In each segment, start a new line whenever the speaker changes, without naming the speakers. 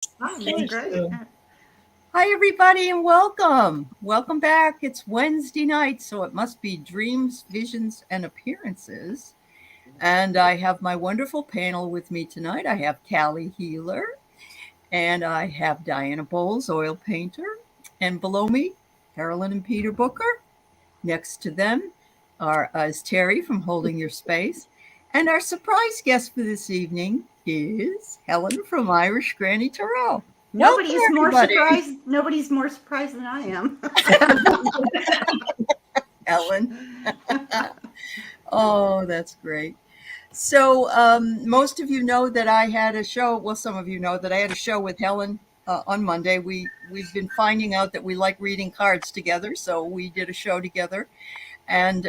That's great.
Hi, everybody, and welcome. Welcome back. It's Wednesday night, so it must be dreams, visions, and appearances. And I have my wonderful panel with me tonight. I have Callie Healer, and I have Diana Bowles, oil painter. And below me, Carolyn and Peter Booker. Next to them is Terry from Holding Your Space. And our surprise guest for this evening is Helen from Irish Granny Terrell. Welcome, everybody.
Nobody's more surprised than I am.
Ellen. Oh, that's great. So, most of you know that I had a show. Well, some of you know that I had a show with Helen on Monday. We've been finding out that we like reading cards together, so we did a show together. And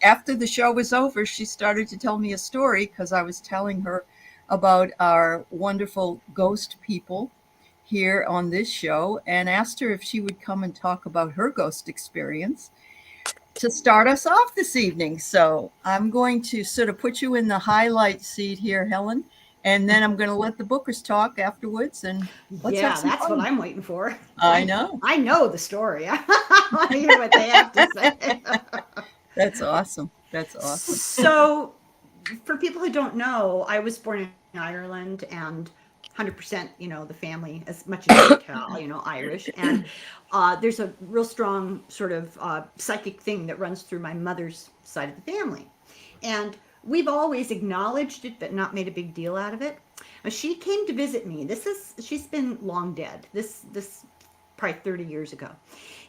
after the show was over, she started to tell me a story because I was telling her about our wonderful ghost people here on this show, and asked her if she would come and talk about her ghost experience to start us off this evening. So I'm going to sort of put you in the highlight seat here, Helen, and then I'm going to let the bookers talk afterwards, and let's have
Yeah,
some
that's what
fun.
I'm waiting for.
I
I
know.
I know the story. I want to hear what they have to say.
That's awesome. That's awesome.
So, for people who don't know, I was born in Ireland and 100%, the family, as much as you can tell, Irish. And there's a real strong sort of psychic thing that runs through my mother's side of the family. And we've always acknowledged it, but not made a big deal out of it. She came to visit me. She's been long dead. This probably 30 years ago.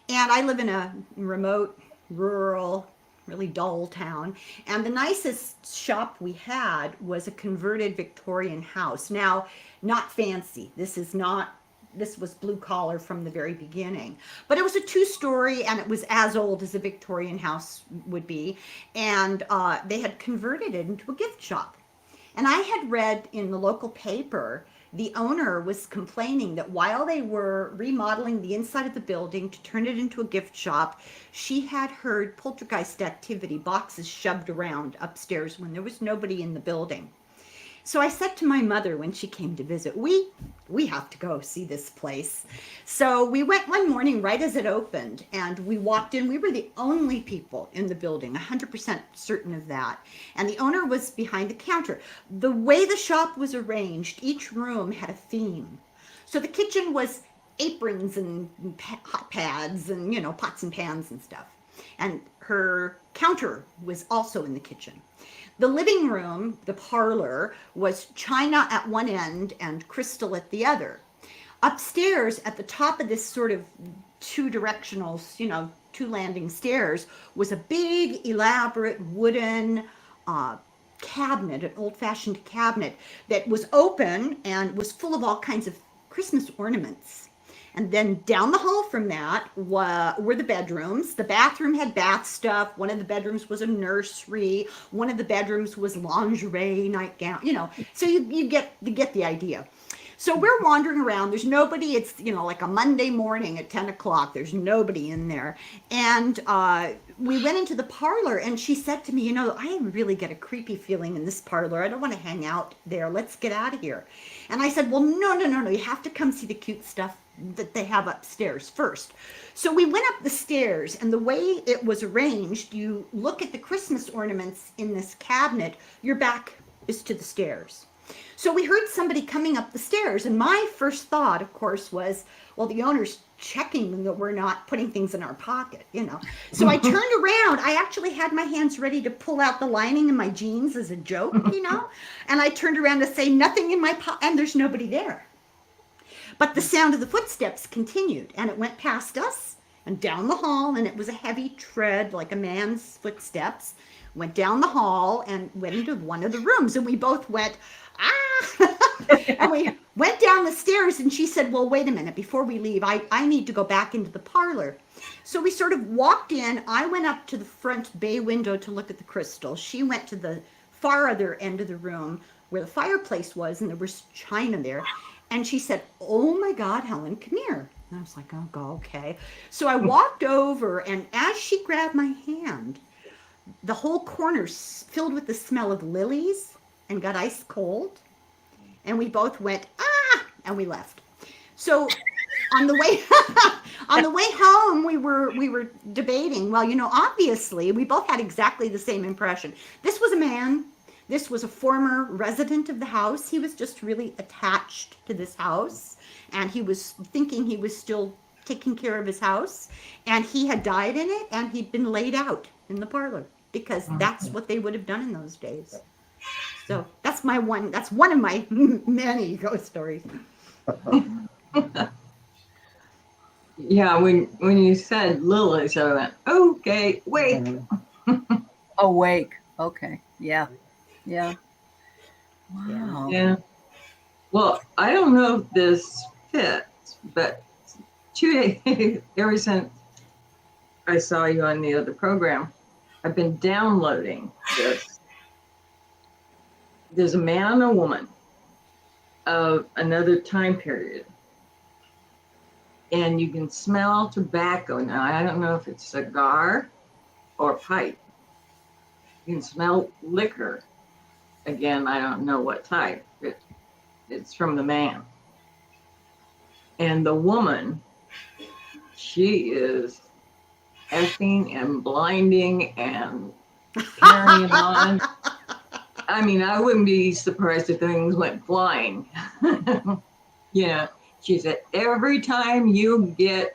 And I live in a remote, rural, really dull town. And the nicest shop we had was a converted Victorian house. Now, not fancy. This was blue collar from the very beginning. But it was a two-story, and it was as old as a Victorian house would be. And they had converted it into a gift shop. And I had read in the local paper the owner was complaining that while they were remodeling the inside of the building to turn it into a gift shop, she had heard poltergeist activity, boxes shoved around upstairs when there was nobody in the building. So I said to my mother when she came to visit, we have to go see this place. So we went one morning right as it opened, and we walked in. We were the only people in the building, 100% certain of that. And the owner was behind the counter. The way the shop was arranged, each room had a theme. So the kitchen was aprons and hot pads and, pots and pans and stuff. And her counter was also in the kitchen. The living room, the parlor, was china at one end and crystal at the other. Upstairs, at the top of this sort of two-directional, two landing stairs, was a big, elaborate wooden cabinet, an old-fashioned cabinet that was open and was full of all kinds of Christmas ornaments. And then down the hall from that were the bedrooms. The bathroom had bath stuff. One of the bedrooms was a nursery. One of the bedrooms was lingerie, nightgown, So you get the idea. So we're wandering around. There's nobody. It's, like a Monday morning at 10 o'clock. There's nobody in there. And we went into the parlor, and she said to me, I really get a creepy feeling in this parlor. I don't want to hang out there. Let's get out of here. And I said, well, no. You have to come see the cute stuff that they have upstairs first. So we went up the stairs, and the way it was arranged, you look at the Christmas ornaments in this cabinet, your back is to the stairs. So we heard somebody coming up the stairs, and my first thought, of course, was, well, the owner's checking that we're not putting things in our pocket. So I turned around. I actually had my hands ready to pull out the lining in my jeans as a joke, and I turned around to say nothing in my pocket, and there's nobody there. But the sound of the footsteps continued, and it went past us and down the hall, and it was a heavy tread like a man's footsteps. Went down the hall and went into one of the rooms, and we both went, ah! And we went down the stairs, and she said, well, wait a minute, before we leave, I need to go back into the parlor. So we sort of walked in. I went up to the front bay window to look at the crystal. She went to the far other end of the room where the fireplace was, and there was china there. And she said, oh my God, Helen, come here. And I was like, oh, God, okay. So I walked over, and as she grabbed my hand, the whole corner filled with the smell of lilies and got ice cold. And we both went, ah, and we left. So on the way on the way home, we were debating. Well, obviously, we both had exactly the same impression. This was a man. This was a former resident of the house. He was just really attached to this house, and he was thinking he was still taking care of his house, and he had died in it, and he'd been laid out in the parlor because that's what they would have done in those days. So that's one of my many ghost stories.
Yeah, when you said lilies, I went, okay, wait.
Awake. Okay. Yeah. Yeah. Wow.
Yeah. Well, I don't know if this fits, but 2 days, ever since I saw you on the other program, I've been downloading this. There's a man and a woman of another time period. And you can smell tobacco. Now, I don't know if it's cigar or pipe. You can smell liquor. Again, I don't know what type. It's from the man. And the woman, she is effing and blinding and carrying on. I mean, I wouldn't be surprised if things went flying. She said, every time you get,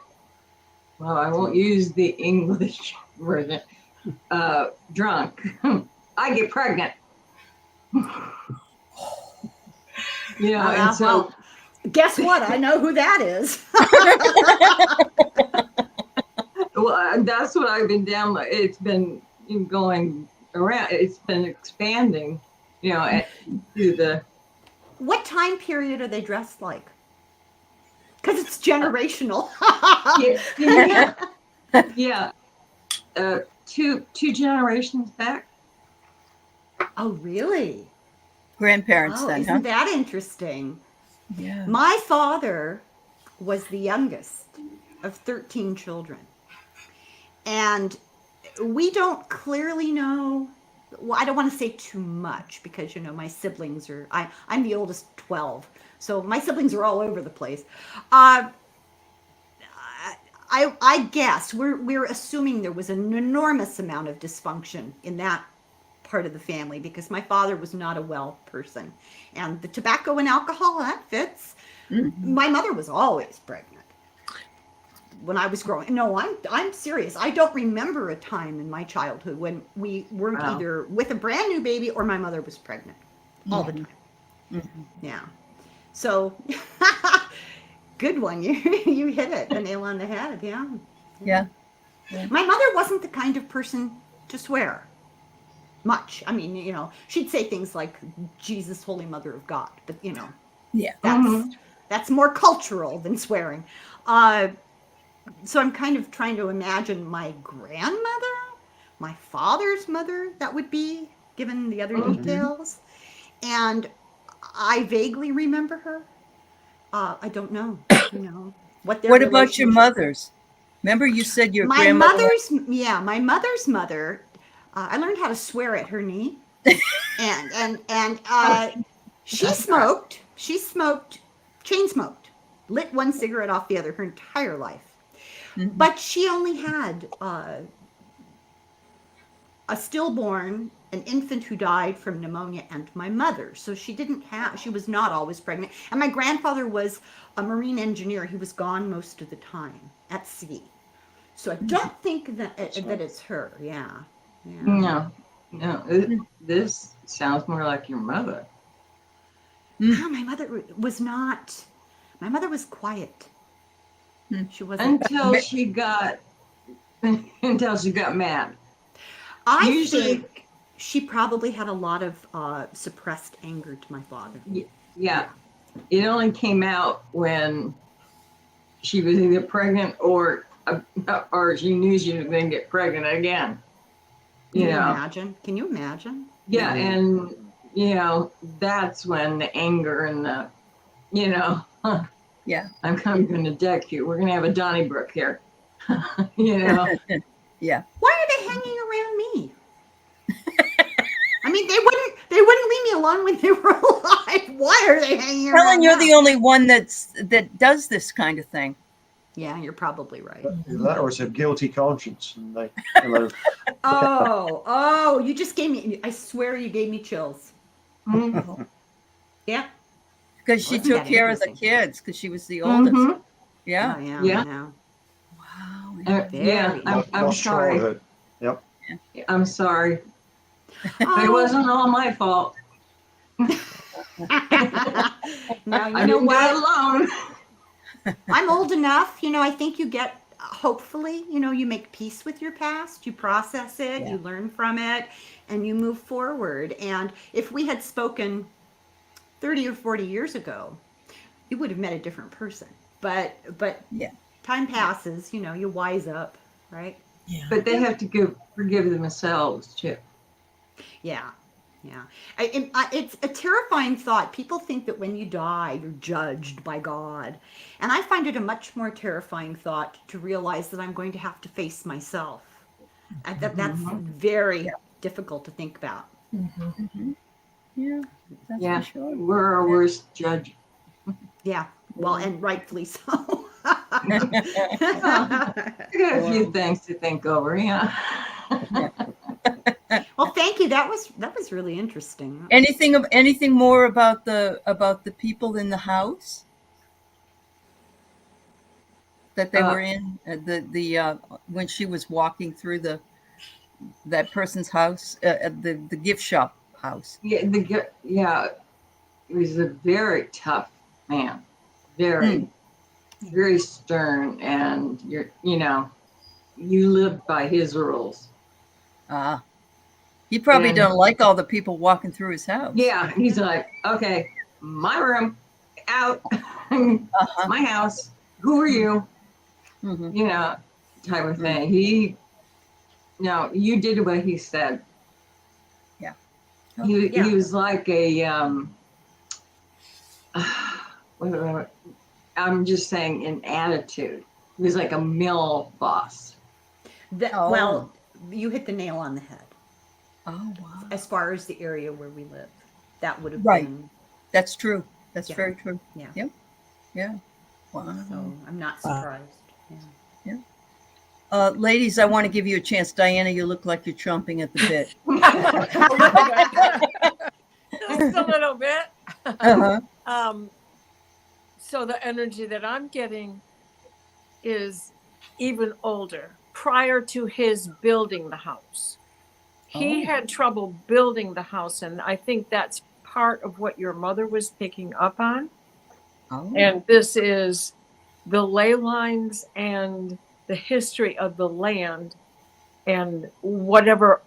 well, I won't use the English version, drunk, I get pregnant. And so.
Well, guess what? I know who that is.
Well, that's what I've been downloading. It's been going around. It's been expanding, to the.
What time period are they dressed like? Because it's generational.
Yeah. Two generations back.
Oh, really?
Grandparents then,
isn't that interesting?
Yeah.
My father was the youngest of 13 children. And we don't clearly know. Well, I don't want to say too much because, my siblings I'm the oldest 12. So my siblings are all over the place. I guess we're assuming there was an enormous amount of dysfunction in that part of the family because my father was not a well person. And the tobacco and alcohol, that fits. Mm-hmm. My mother was always pregnant when I was growing. No, I'm serious. I don't remember a time in my childhood when we weren't either with a brand new baby or my mother was pregnant all the time. Mm-hmm. Yeah. So good one. You hit it, the nail on the head. Yeah. My mother wasn't the kind of person to swear much. I mean, she'd say things like Jesus, Holy Mother of God, but that's more cultural than swearing. So I'm kind of trying to imagine my grandmother, my father's mother, that would be, given the other details. And I vaguely remember her. I don't know, what their
What about your mother's? Remember you said your grandmother?
My mother's mother, I learned how to swear at her knee. and she smoked, chain smoked, lit one cigarette off the other her entire life. Mm-hmm. But she only had a stillborn, an infant who died from pneumonia, and my mother. So she was not always pregnant. And my grandfather was a marine engineer. He was gone most of the time at sea. So I don't think that it's her. Yeah.
No. This sounds more like your mother.
No, my mother was not. My mother was quiet. She wasn't
until she got mad.
I think she probably had a lot of suppressed anger to my father.
Yeah, it only came out when she was either pregnant or she knew she was going to get pregnant again.
Can you imagine? Can you imagine?
Yeah, and that's when the anger and the,
yeah,
I'm going to deck you. We're going to have a Donnybrook here.
Yeah.
Why are they hanging around me? I mean, They wouldn't leave me alone when they were alive. Why are they hanging around?
Helen, you're
now?
the only one that does this kind of thing.
Yeah, you're probably right.
That or it's a guilty conscience, and they,
Oh, you just gave me, I swear you gave me chills.
Mhm.
Yeah.
Because she
Wasn't
took
that
care of the
interesting?
kids because she was the oldest.
Mhm.
Yeah.
Oh, yeah.
Yeah.
Yeah.
Wow.
Yeah,
Very
I'm
lost
sorry.
childhood. Yep.
I'm sorry. But it
Oh.
wasn't all my fault.
Now, you
I
know
didn't do it
what?
alone.
I'm old enough, I think you get, hopefully, you make peace with your past, you process it,
Yeah.
you learn from it, and you move forward. And if we had spoken 30 or 40 years ago, you would have met a different person. But
Yeah.
time passes, you wise up, right?
Yeah.
But they have to forgive themselves too.
Yeah. Yeah. It's a terrifying thought. People think that when you die, you're judged by God. And I find it a much more terrifying thought to realize that I'm going to have to face myself. And that's
Mhm.
very
Yeah.
difficult to think about.
Mhm. Yeah. That's
Yeah,
for sure.
we're our worst judge.
Yeah. Well, and rightfully so.
I got a few things to think over. Yeah.
Well, thank you. That was really interesting.
Anything more about the people in the house that they were in the when she was walking through that person's house, the gift shop house?
Yeah, he was a very tough man, very,
Mm.
very stern, and you lived by his rules.
Ah, he probably
And
don't like all the people walking through his house.
yeah, he's like, okay, my room, out,
Uh-huh.
my house. Who are you?
Mhm.
Type of thing. You did what he said.
Yeah.
He
Yeah.
was like a I'm just saying in attitude. He was like a mill boss.
Oh.
Well, you hit the nail on the head.
Oh, wow.
As far as the area where we live, that would have
Right.
been.
That's true. That's
Yeah.
very true.
Yeah.
Yep. Yeah. Wow.
So I'm not surprised. Yeah.
Ladies, I want to give you a chance. Diana, you look like you're chomping at the bit.
Just a little bit.
Uh-huh.
So the energy that I'm getting is even older, prior to his building the house. He had trouble building the house, and I think that's part of what your mother was picking up on.
Oh.
And this is the ley lines and the history of the land and whatever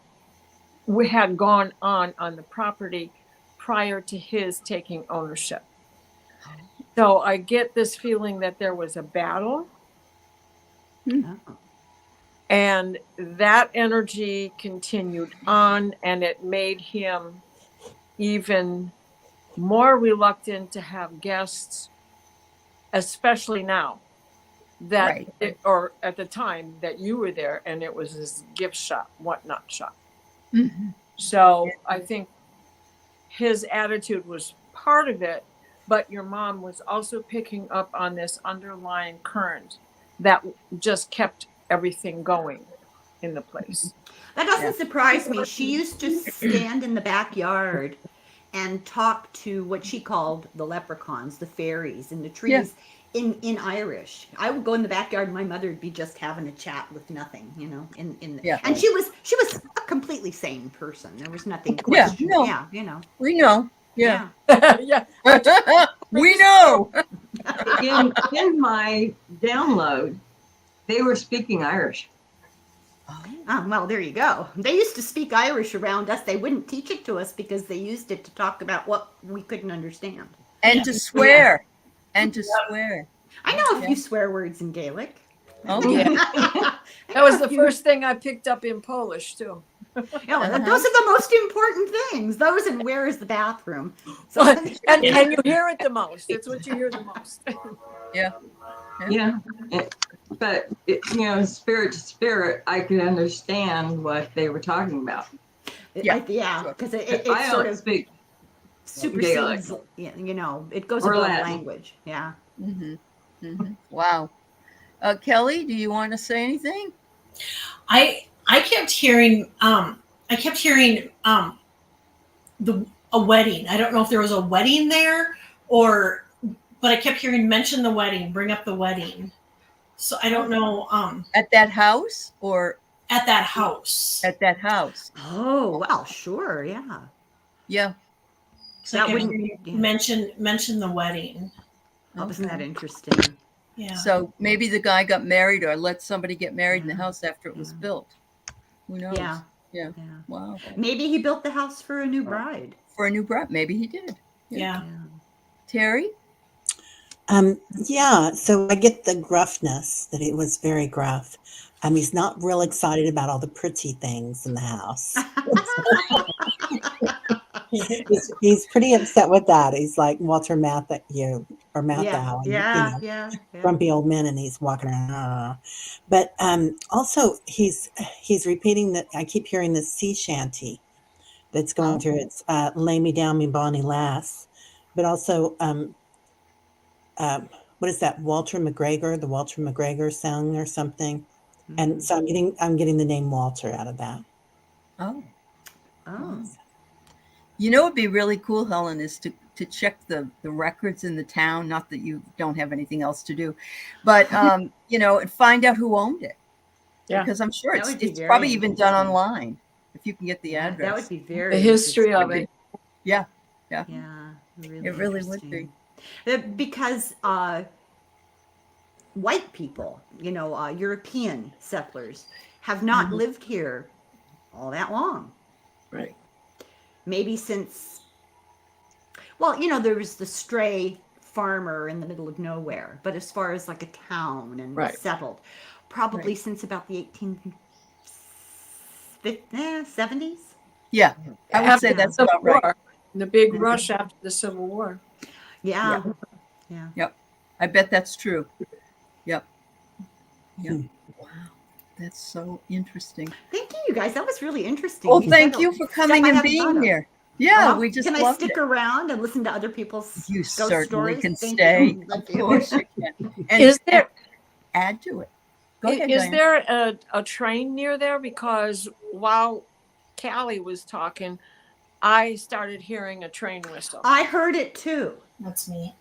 we had gone on the property prior to his taking ownership. So I get this feeling that there was a battle,
Oh.
and that energy continued on, and it made him even more reluctant to have guests, especially now that
Right.
or at the time that you were there, and it was his gift shop, whatnot shop.
Mhm.
So I think his attitude was part of it, but your mom was also picking up on this underlying current that just kept everything going in the place.
That doesn't surprise me. She used to stand in the backyard and talk to what she called the leprechauns, the fairies in the trees. In Irish, I would go in the backyard. And my mother would be just having a chat with nothing,
Yeah.
and she was a completely sane person. There was nothing
Yeah,
questioned.
no.
Yeah.
We know. Yeah.
Yeah.
We know.
In my download, they were speaking Irish.
Well, there you go. They used to speak Irish around us. They wouldn't teach it to us because they used it to talk about what we couldn't understand.
And to swear. And to swear.
I know a few swear words in Gaelic.
Oh,
Yeah. That was the first thing I picked up in Polish too.
Yeah, well, those are the most important things. Those and where is the bathroom? So,
and you hear it the most. It's what you hear the most.
Yeah.
But spirit to spirit, I could understand what they were talking about.
Yeah,
Yeah,
sure.
because it
I
sort
don't
of
speak
supersedes, it goes
Or
above
Latin.
language. Yeah.
Wow. Kelly, do you want to say anything?
I kept hearing the a wedding. I don't know if there was a wedding there or but I kept hearing mention the wedding, bring up the wedding. So I don't know
At that house or
at that house.
at that house?
Oh, well, sure. Yeah.
Yeah.
So I
That
kept
wouldn't,
hearing
yeah.
mention the wedding.
Oh, isn't that
Okay.
interesting?
Yeah.
So maybe the guy got married or let somebody get married in the
Yeah.
house after it was
Yeah.
built. Who knows?
Yeah.
Yeah.
Yeah.
Wow.
Maybe he built the house for a new bride.
For a new bride. Maybe he did.
Yeah.
Yeah.
Terry?
Yeah, so I get the gruffness that it was very gruff. He's not real excited about all the pretty things in the house. He's pretty upset with that. He's like Walter Matthau, or
Yeah.
Matthau, and
Yeah. Yeah. Yeah.
grumpy old men, and he's walking around. But also he's repeating that. I keep hearing this sea shanty that's going through. It's "Lay Me Down, Me Bonnie Lass," but also what is that? The Walter McGregor song or something. And so I'm getting the name Walter out of that.
Oh.
Oh.
You know, it'd be really cool, Helen, is to check the records in the town. Not that you don't have anything else to do, but and find out who owned it.
Yeah.
Because I'm sure
That would be
it's
very
probably even done
interesting.
online if you can get the address.
That would be very
The history of
interesting.
it.
Yeah.
Yeah. Really
It really would be.
interesting. Because white people, European settlers, have not lived here all that long.
Right.
Maybe since, there was the stray farmer in the middle of nowhere, but as far as like a town and
Right.
settled, probably
Right.
since about the 1870s.
Yeah. I would
After
say
the
that's
Civil
about right.
War, the big rush after the Civil War.
Yeah. Yeah.
Yep. I bet that's true. Yep. Yep. Wow. That's so interesting.
Thank you guys. That was really interesting.
Well,
You
thank
said
you for
stuff
coming
I
and
hadn't thought
being
of.
here. Yeah,
Uh-huh.
we just
Can I
loved
stick
it.
around and listen to other people's
You
ghost
certainly
stories?
can
Thank
stay.
you. Love
Of
you.
course you can. And
Is there
add to it. Go ahead,
is
Diane.
there a train near there? Because while Callie was talking, I started hearing a train whistle.
I heard it too.
That's me.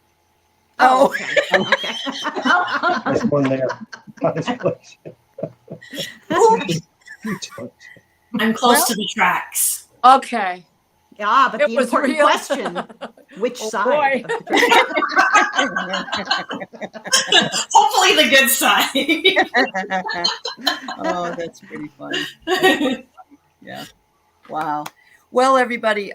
Oh.
Okay. Okay.
There's one there. By this place.
I'm close
Well-
to the tracks.
Okay.
Yeah, but
It
the
was
important
real.
question, which
Oh,
side?
boy.
of the train?
Hopefully the good side.
Oh, that's pretty funny. Yeah. Wow. Well, everybody,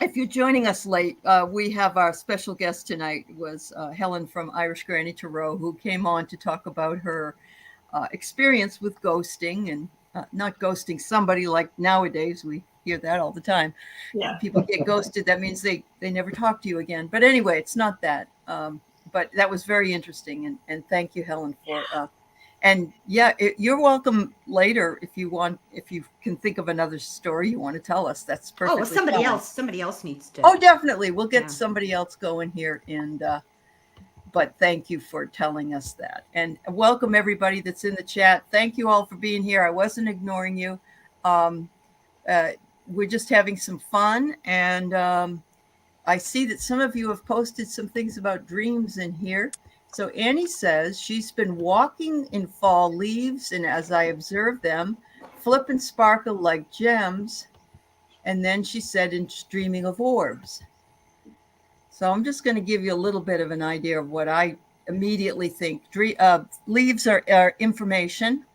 if you're joining us late, we have our special guest tonight was Helen from Irish Granny Tarot, who came on to talk about her experience with ghosting and not ghosting somebody like nowadays. We hear that all the time.
Yeah.
People get ghosted. That means they never talk to you again. But anyway, it's not that. But that was very interesting. And thank you, Helen, for and yeah, you're welcome later if you can think of another story you want to tell us. That's
Oh,
perfectly
well, somebody
fine.
else needs to.
Oh, definitely. We'll get
Yeah.
somebody else going here. And but thank you for telling us that. And welcome everybody that's in the chat. Thank you all for being here. I wasn't ignoring you. We're just having some fun. And I see that some of you have posted some things about dreams in here. So Annie says she's been walking in fall leaves, and as I observe them, flip and sparkle like gems. And then she said, and dreaming of orbs. So I'm just going to give you a little bit of an idea of what I immediately think. Leaves are information.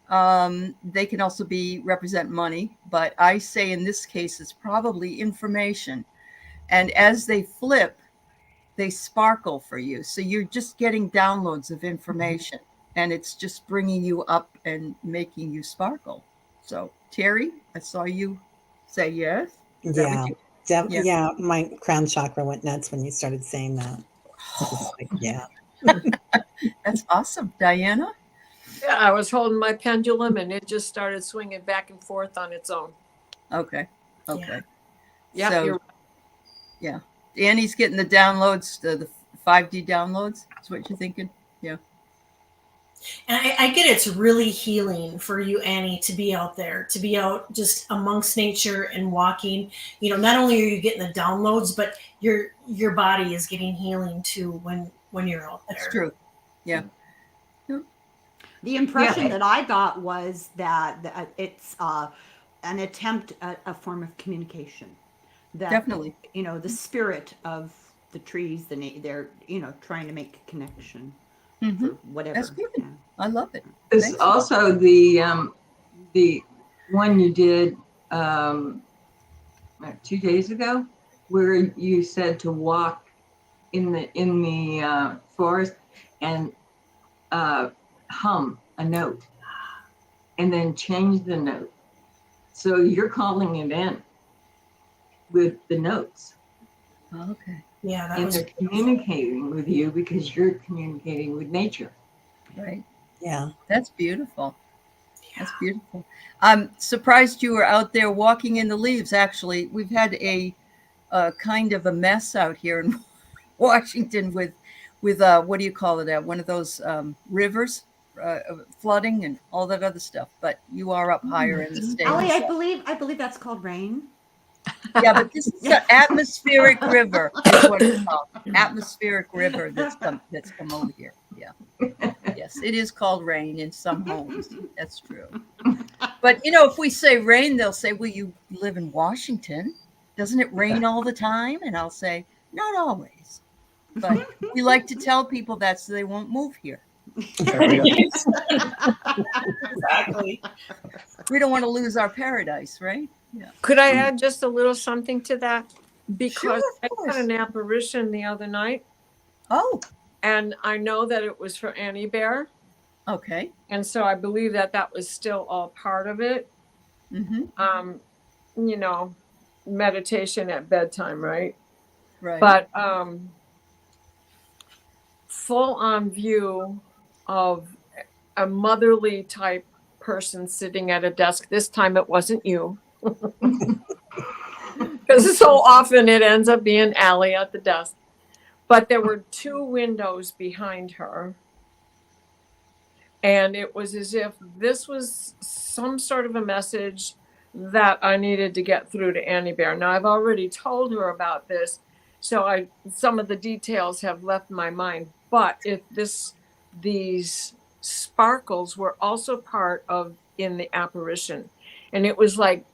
They can also represent money, but I say in this case, it's probably information. And as they flip, they sparkle for you. So you're just getting downloads of information, and it's just bringing you up and making you sparkle. So Terry, I saw you say yes. Is that what
Yeah.
you-
Yeah, my crown chakra went nuts when you started saying that. It's like, yeah.
That's awesome. Diana?
Yeah, I was holding my pendulum and it just started swinging back and forth on its own.
Okay. Okay.
Yeah,
So,
you're
yeah. Annie's getting the downloads, the 5D downloads. That's what you're thinking? Yeah.
And I get it's really healing for you, Annie, to be out there, to be out just amongst nature and walking. You know, not only are you getting the downloads, but your body is getting healing too when you're out there.
That's true. Yeah.
The impression
Yeah.
that I got was that it's an attempt at a form of communication. That,
Definitely.
you know, the spirit of the trees, they're, you know, trying to make a connection
Mhm.
for whatever.
That's good.
Yeah.
I love it.
There's
Thanks.
also the one you did 2 days ago, where you said to walk in the forest and hum a note, and then change the note. So you're calling it in with the notes,
Okay.
Yeah, that
and
was
they're communicating with you because you're communicating with nature.
Right.
Yeah.
That's beautiful. That's beautiful. I'm surprised you were out there walking in the leaves. Actually, we've had a kind of a mess out here in Washington with what do you call it? One of those rivers flooding and all that other stuff. But you are up higher in the states.
Allie, I believe that's called rain.
Yeah, but this is an atmospheric river, is what it's called. Atmospheric river that's come over here. Yeah. Yes, it is called rain in some homes. That's true. But you know, if we say rain, they'll say, "Well, you live in Washington. Doesn't it rain all the time?" And I'll say, "Not always." But we like to tell people that so they won't move here.
exactly.
We don't want to lose our paradise, right? Yeah.
Could I add just a little something to that? Because
Sure, of
I
course.
had an apparition the other night,
Oh,
and I know that it was for Annie Bear,
okay.
and so I believe that that was still all part of it.
Mm-hmm.
You know, meditation at bedtime, right?
Right.
But full on view of a motherly type person sitting at a desk. This time it wasn't you. Because so often it ends up being Aley at the desk. But there were 2 windows behind her. And it was as if this was some sort of a message that I needed to get through to Annie Bear. Now, I've already told her about this, so some of the details have left my mind. But if these sparkles were also part of in the apparition, and it was like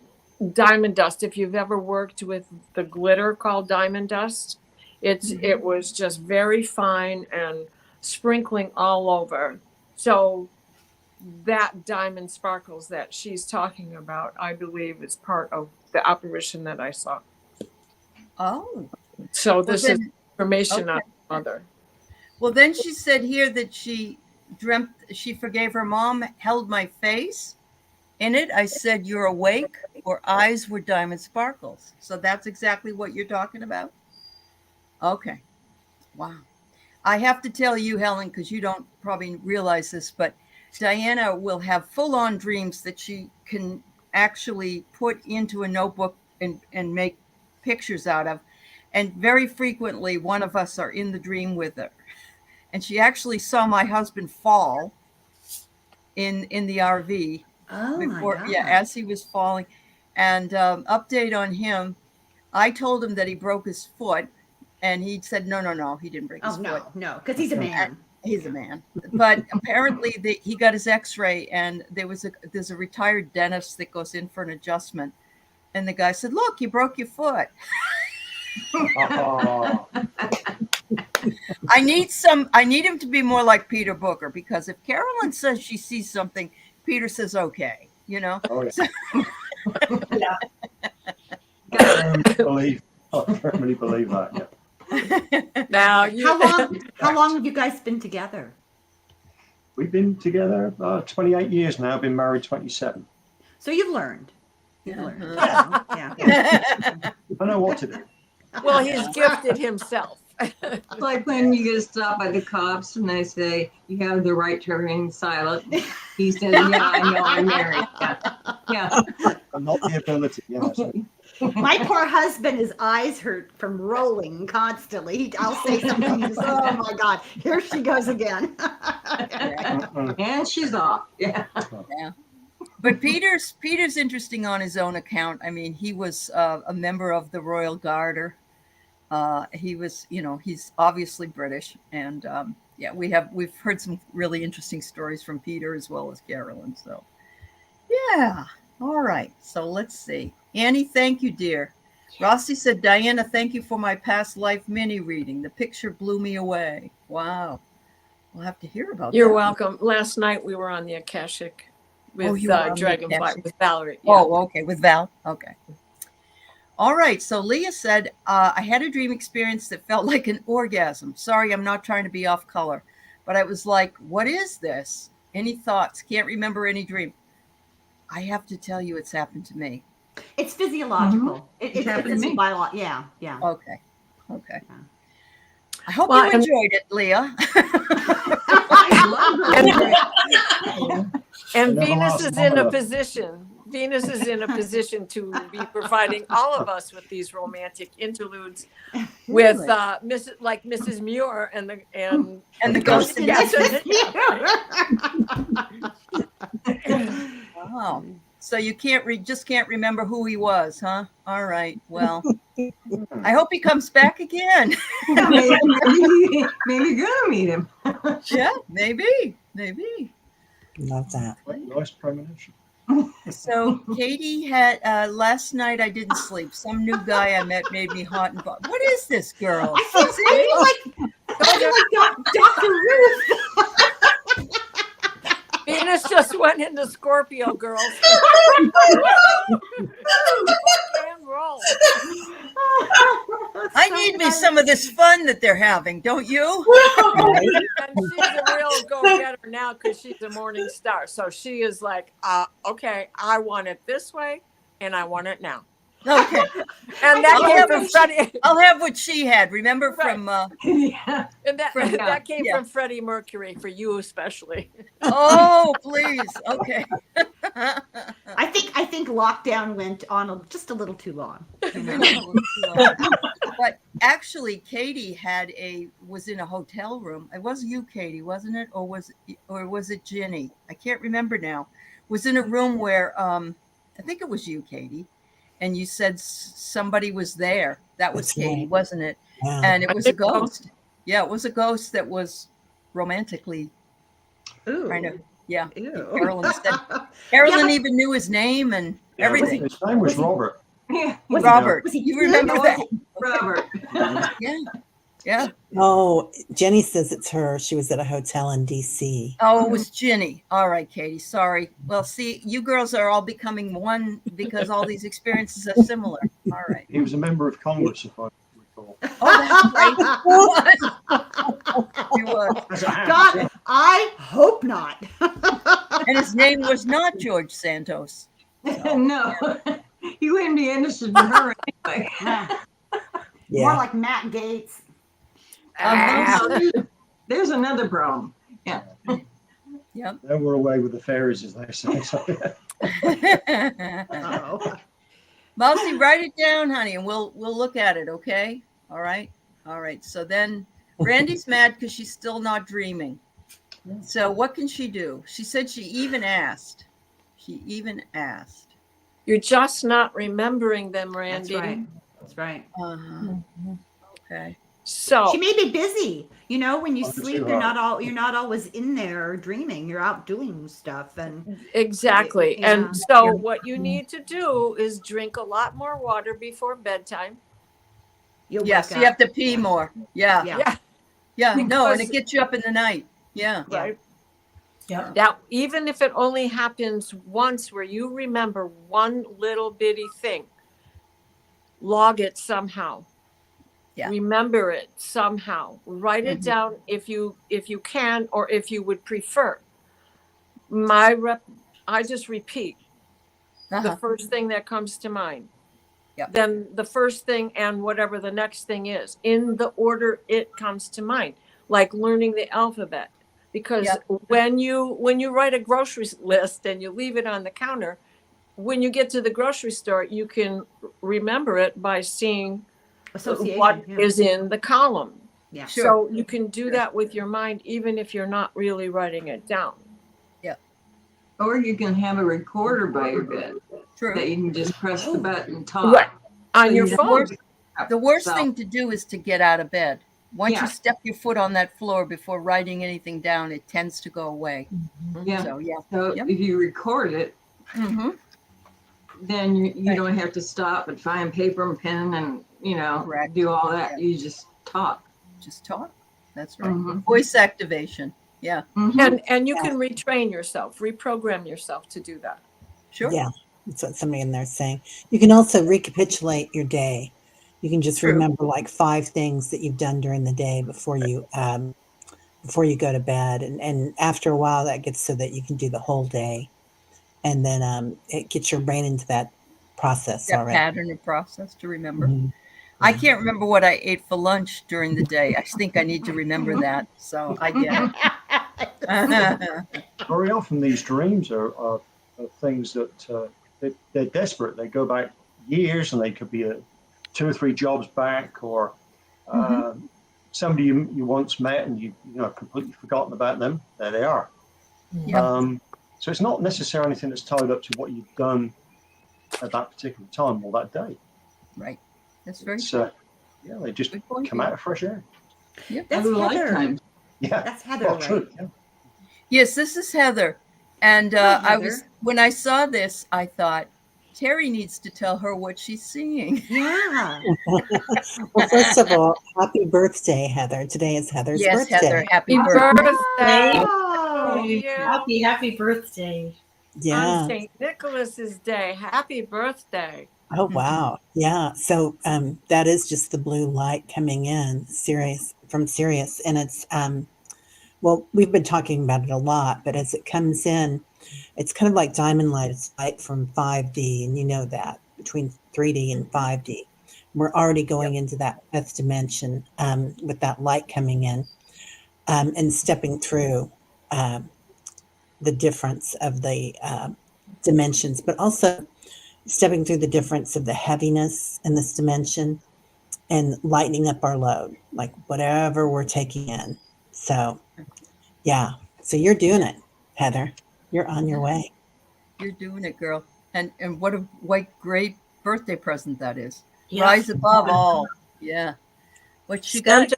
diamond dust. If you've ever worked with the glitter called diamond dust, it was just very fine and sprinkling all over. So that diamond sparkles that she's talking about, I believe, is part of the apparition that I saw.
Oh.
So this is
then-
information on
okay.
mother.
Well, then she said here that she dreamt she forgave her mom, held my face. In it, I said, "You're awake," or eyes were diamond sparkles. So that's exactly what you're talking about? Okay. Wow. I have to tell you, Helen, because you don't probably realize this, but Diana will have full-on dreams that she can actually put into a notebook and make pictures out of. And very frequently, one of us are in the dream with her. And she actually saw my husband fall in the RV.
Oh
Before,
my God.
yeah, as he was falling. And update on him, I told him that he broke his foot, and he said, no, he didn't break his
Oh
foot.
no, because he's a man.
He's a man. But apparently he got his x-ray, and there's a retired dentist that goes in for an adjustment. And the guy said, "Look, you broke your foot."
Oh,
I need him to be more like Peter Booker, because if Carolyn says she sees something, Peter says, okay, you know?
oh
Yeah.
I firmly believe that. Yeah.
Now,
How long have you guys been together?
We've been together 28 years now. Been married 27.
So you've learned. You've learned.
Uh-huh.
Yeah.
I know what to do.
well, he's gifted himself.
It's like when you get stopped by the cops and they say, you have the right to remain silent. He says, yeah, I know, I'm married. Yeah.
And not the ability. Yeah. So,
My poor husband, his eyes hurt from rolling constantly. I'll say something, he's like, oh my God, here she goes again.
And she's off. Yeah.
But Peter's interesting on his own account. I mean, he was a member of the Royal Garter. He was, he's obviously British, and yeah, we've heard some really interesting stories from Peter as well as Carolyn. So, yeah, all right. So let's see. Annie, thank you, dear. Rossi said, Diana, thank you for my past life mini reading. The picture blew me away. Wow. We'll have to hear about
You're
that.
welcome. Last night we were on the Akashic with
you were on the
Dragonfly
Akashic.
with Valerie. Yeah.
Oh, okay. With Val. Okay. All right. So Leah said, I had a dream experience that felt like an orgasm. Sorry, I'm not trying to be off color, but I was like, what is this? Any thoughts? Can't remember any dream. I have to tell you, it's happened to me.
It's physiological.
It happened to me.
Yeah.
Okay.
Yeah.
I hope
Well,
you enjoyed it, Leah.
And
Never
Venus
lost
is in a
one.
position. Venus is in a position to be providing all of us with these romantic interludes, with Mrs. Muir and
the ghost
Ghost
in Wow. So you just can't remember who he was, huh? All right. Well, I hope he comes back again.
maybe you're gonna meet him.
Yeah, maybe.
Love that.
nice premonition.
So Katie had last night. I didn't sleep. Some new guy I met made me hot and bothered. What is this girl?
I feel like Dr. Ruth.
Venus just went into Scorpio, girls. And roll.
I need me some of this fun that they're having, don't you?
And she's a real go-getter now because she's a morning star. So she is like, okay, I want it this way, and I want it now.
Okay.
And that came from Freddie.
I'll have what she had. Remember
Right.
from
Yeah.
And that came
Yeah.
from Freddie Mercury for you especially.
Oh, please. Okay.
I think lockdown went on just a little too long. You know?
But actually, Katie was in a hotel room. It was you, Katie, wasn't it? Or was it Ginny? I can't remember now. Was in a room where I think it was you, Katie, and you said somebody was there. That was
That's
Katie,
right.
wasn't it?
Yeah.
And it was a ghost. Yeah, it was a ghost that was romantically
Ooh.
kind of. Yeah.
Ew.
Carolyn even knew his name and everything.
His name was Robert.
Yeah.
Robert,
Was he
you
good
remember
or
that?
Robert.
Yeah.
Oh, Jenny says it's her. She was at a hotel in DC.
Oh, it was Ginny. All right, Katie. Sorry. Well, see, you girls are all becoming one because all these experiences are similar. All right.
He was a member of Congress, if I recall.
Oh, that's right. He was.
As a hat,
God,
yeah.
I hope not.
And his name was not George Santos.
No, he wouldn't be interested in her anyway.
More
Yeah.
like Matt Gates.
There's another problem. Yeah.
Yep.
They were away with the fairies, as they say. So,
Uh-oh.
Mousy, write it down, honey, and we'll look at it, okay? All right. So then Randy's mad because she's still not dreaming. So what can she do? She said she even asked.
You're just not remembering them, Randy.
That's right.
Okay.
So
She may be busy. You know, when you
Oh,
sleep,
too
you're
hard.
not always in there dreaming. You're out doing stuff, and
exactly.
Yeah.
And so what you need to do is drink a lot more water before bedtime.
you'll
Yes,
wake
you have
up.
to pee more. Yeah.
Yeah.
No, and
Because-
it gets you up in the night. Yeah.
Right.
Yeah.
That even if it only happens once where you remember one little bitty thing, log it somehow.
Yeah.
Remember it somehow. Write it down if you can, or if you would prefer. I just repeat the
Uh-huh.
first thing that comes to mind.
Yep.
then the first thing and whatever the next thing is, in the order it comes to mind, like learning the alphabet. Because
Yep.
when you write a grocery list and you leave it on the counter, when you get to the grocery store, you can remember it by seeing
Association.
what
Yeah.
is in the column.
Yeah.
Sure.
So you can do that with your mind, even if you're not really writing it down.
Or you can have a recorder by your bed
True.
that you can just press the button and talk.
Right. On
So
your
you
phone.
don't-
The worst
So,
thing to do is to get out of bed. Once
Yeah.
you step your foot on that floor before writing anything down, it tends to go away.
Yeah.
So yeah.
So
Yep.
if you record it,
Mm-hmm.
then you
Right.
don't have to stop and find paper and pen and
Correct.
do all that. You just talk.
Just talk. That's right.
Mhm.
Voice activation. Yeah.
Mhm.
And you can retrain yourself, reprogram yourself to do that.
Sure.
Yeah, that's what somebody in there is saying. You can also recapitulate your day. You can just
True.
remember like 5 things that you've done during the day before you go to bed, and after a while that gets so that you can do the whole day, and then it gets your brain into that process
That
already.
pattern and process to remember.
Mhm.
I can't remember what I ate for lunch during the day. I think I need to remember that. So I get it.
Very often these dreams are things that they're desperate. They go back years, and they could be 2 or 3 jobs back, or somebody you once met and you completely forgotten about them. There they are.
Yep.
So it's not necessarily anything that's tied up to what you've done at that particular time or that day.
Right. That's very
It's,
true.
yeah, they just
Good point.
come out of fresh air.
That's
Other
Heather.
lifetimes.
Yeah.
That's Heather,
Well,
right?
true. Yeah.
Yes, this is Heather. And
Hi,
I was
Heather.
when I saw this, I thought Terry needs to tell her what she's seeing.
Yeah.
Well, first of all, happy birthday, Heather. Today is Heather's
Yes,
birthday.
Heather, happy
Happy
birthday.
birthday
Oh,
to you
Happy birthday.
on
Yeah.
St. Nicholas's Day. Happy birthday.
Oh, wow. Yeah. So that is just the blue light coming in from Sirius. And it's, well, we've been talking about it a lot, but as it comes in, it's kind of like diamond light. It's light from 5D, and you know that between 3D and 5D. We're already going into that 5th dimension with that light coming in and stepping through the difference of the dimensions, but also stepping through the difference of the heaviness in this dimension and lightening up our load, like whatever we're taking in. So, yeah. So you're doing it, Heather. You're on your way.
You're doing it, girl. And what a great birthday present that is.
Yeah.
Rise above all. Yeah. What you got?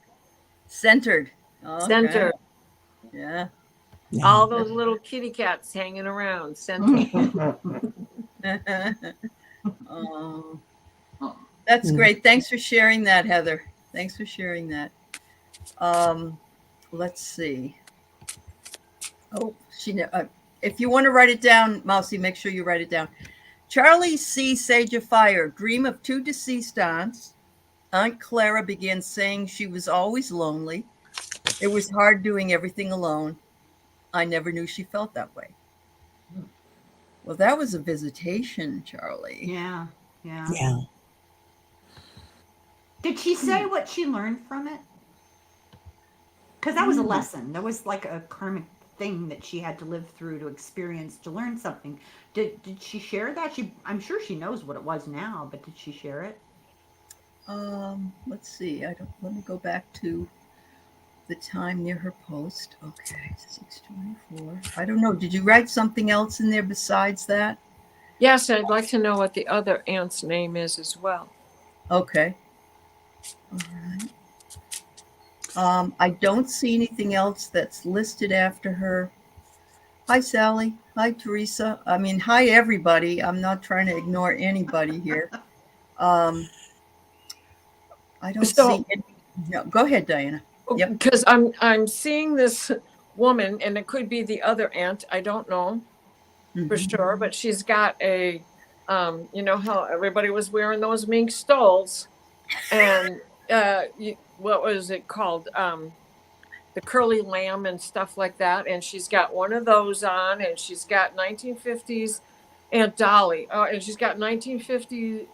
Centered. Okay.
Center.
Yeah.
Yeah.
All those little kitty cats hanging around. Center.
Oh, that's great. Thanks for sharing that, Heather. Thanks for sharing that. Let's see. Oh, if you want to write it down, Mousy, make sure you write it down. Charlie C. Sage of Fire, dream of 2 deceased aunts. Aunt Clara began saying she was always lonely. It was hard doing everything alone. I never knew she felt that way. Well, that was a visitation, Charlie.
yeah. Yeah.
Yeah.
Did she say what she learned from it? Because that was a lesson. That was like a karmic thing that she had to live through to experience to learn something. Did she share that? I'm sure she knows what it was now, but did she share it?
Let's see. Let me go back to the time near her post. Okay, 6:24. I don't know. Did you write something else in there besides that?
Yes, I'd like to know what the other aunt's name is as well.
Okay. All right. I don't see anything else that's listed after her. Hi, Sally. Hi, Teresa. I mean, hi, everybody. I'm not trying to ignore anybody here. I don't see any. No, go ahead, Diana. Yep.
Because I'm seeing this woman, and it could be the other aunt. I don't know for sure, but she's got a, you know how everybody was wearing those mink stoles, and what was it called? The curly lamb and stuff like that. And she's got one of those on, and she's got 1950s Aunt Dolly, and she's got 1950s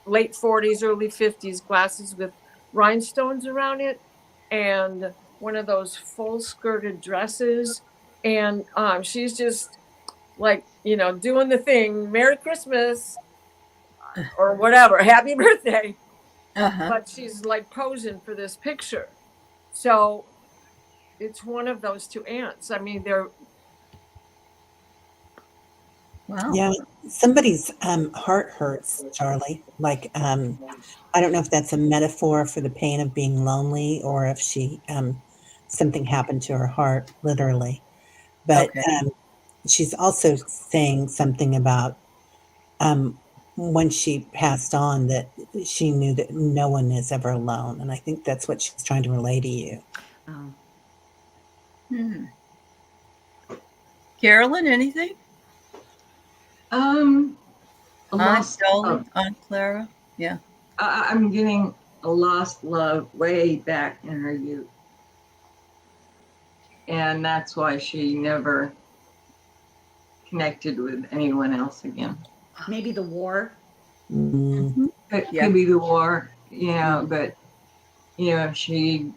late 40s, early 50s, glasses with rhinestones around it, and one of those full skirted dresses. And she's just like, doing the thing, Merry Christmas or whatever, Happy Birthday.
Uh-huh.
But she's like posing for this picture. So it's one of those two aunts. I mean, they're
Wow.
Yeah, somebody's heart hurts, Charlie. Like, I don't know if that's a metaphor for the pain of being lonely or if she something happened to her heart, literally. But
Okay.
she's also saying something about when she passed on that she knew that no one is ever alone, and I think that's what she's trying to relay to you.
Oh.
Hmm. Carolyn, anything?
A
Aunt
lost
Dolly,
love.
Aunt Clara? Yeah.
I'm getting a lost love way back in her youth. And that's why she never connected with anyone else again.
Maybe the war.
Mm,
It
Yeah.
could be the war, but she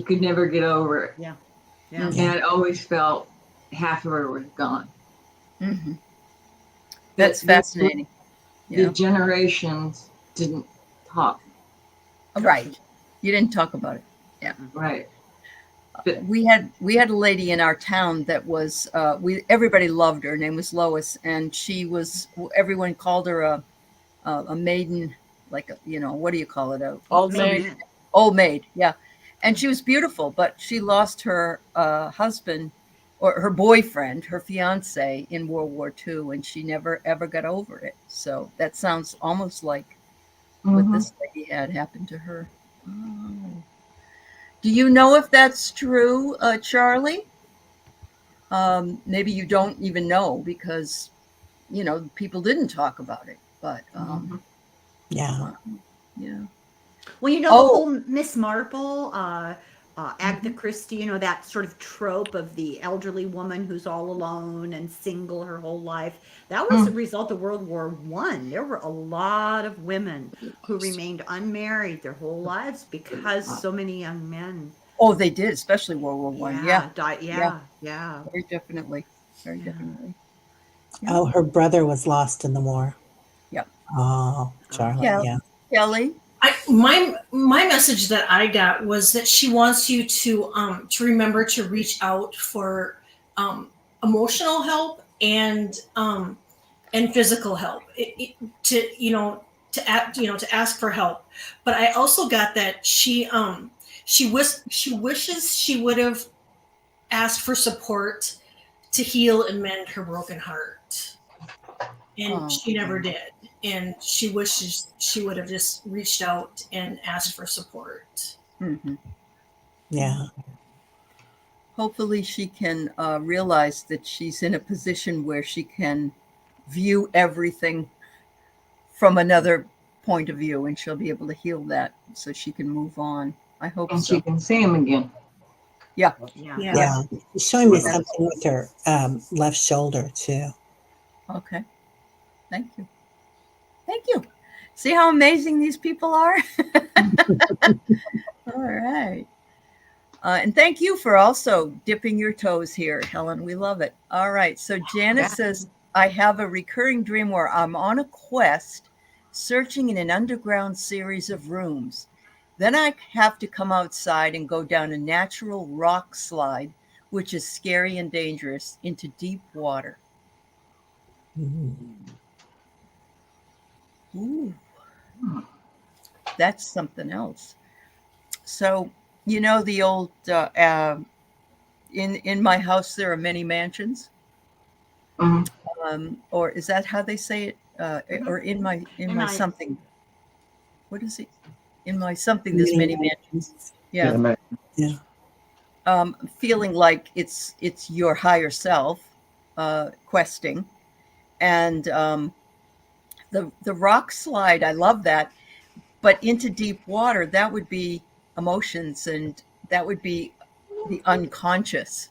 could never get over it.
Yeah.
Mhm.
And I always felt half of her was gone.
Mm-hmm. That's
The-
fascinating.
The
Yeah.
generations didn't talk.
Right. You didn't talk about it.
Right. But
We had a lady in our town that was everybody loved her. Her name was Lois, and she was everyone called her a maiden, like what do you call it, a
old
Maybe.
maid.
old maid, yeah. And she was beautiful, but she lost her husband or her boyfriend, her fiance, in World War II, and she never ever got over it. So that sounds almost like what
mhm.
this lady had happened to her. Oh. Do you know if that's true, Charlie? Maybe you don't even know because people didn't talk about it. But
Mhm.
yeah.
yeah.
Well, the
Oh.
whole Miss Marple, Agatha Christie, that sort of trope of the elderly woman who's all alone and single her whole life. That was a result of World War One. There were a lot of women who remained unmarried their whole lives because so many young men,
Oh, they did, especially World War One. Yeah,
died.
yeah,
Yeah.
very definitely, very
Yeah.
definitely. Yeah.
Oh, her brother was lost in the war.
Yeah.
Oh, Charlie.
Yeah.
Yeah.
Kelly.
My message that I got was that she wants you to remember to reach out for emotional help and physical help to ask for help. But I also got that she wishes she would have asked for support to heal and mend her broken heart, and
Oh.
she never did. And she wishes she would have just reached out and asked for support.
Mm-hmm.
Yeah.
Hopefully, she can realize that she's in a position where she can view everything from another point of view, and she'll be able to heal that so she can move on. I hope
And
so.
she can see him again.
Yeah.
Yeah.
Yeah. She's showing me
Yeah.
something with her left shoulder, too.
Okay. Thank you. Thank you. See how amazing these people are? All right. And thank you for also dipping your toes here, Helen. We love it. All right. So Janice says, I have a recurring dream where I'm on a quest searching in an underground series of rooms. Then I have to come outside and go down a natural rock slide, which is scary and dangerous, into deep water.
Mm.
Ooh, that's something else. So, the old, in my house, there are many mansions.
Mhm.
Or is that how they say it? Or in my
my-
something. What is it? In my something, there's many mansions. Yeah.
man.
Yeah.
Feeling like it's your higher self questing, and the rock slide. I love that, but into deep water, that would be emotions, and that would be the unconscious.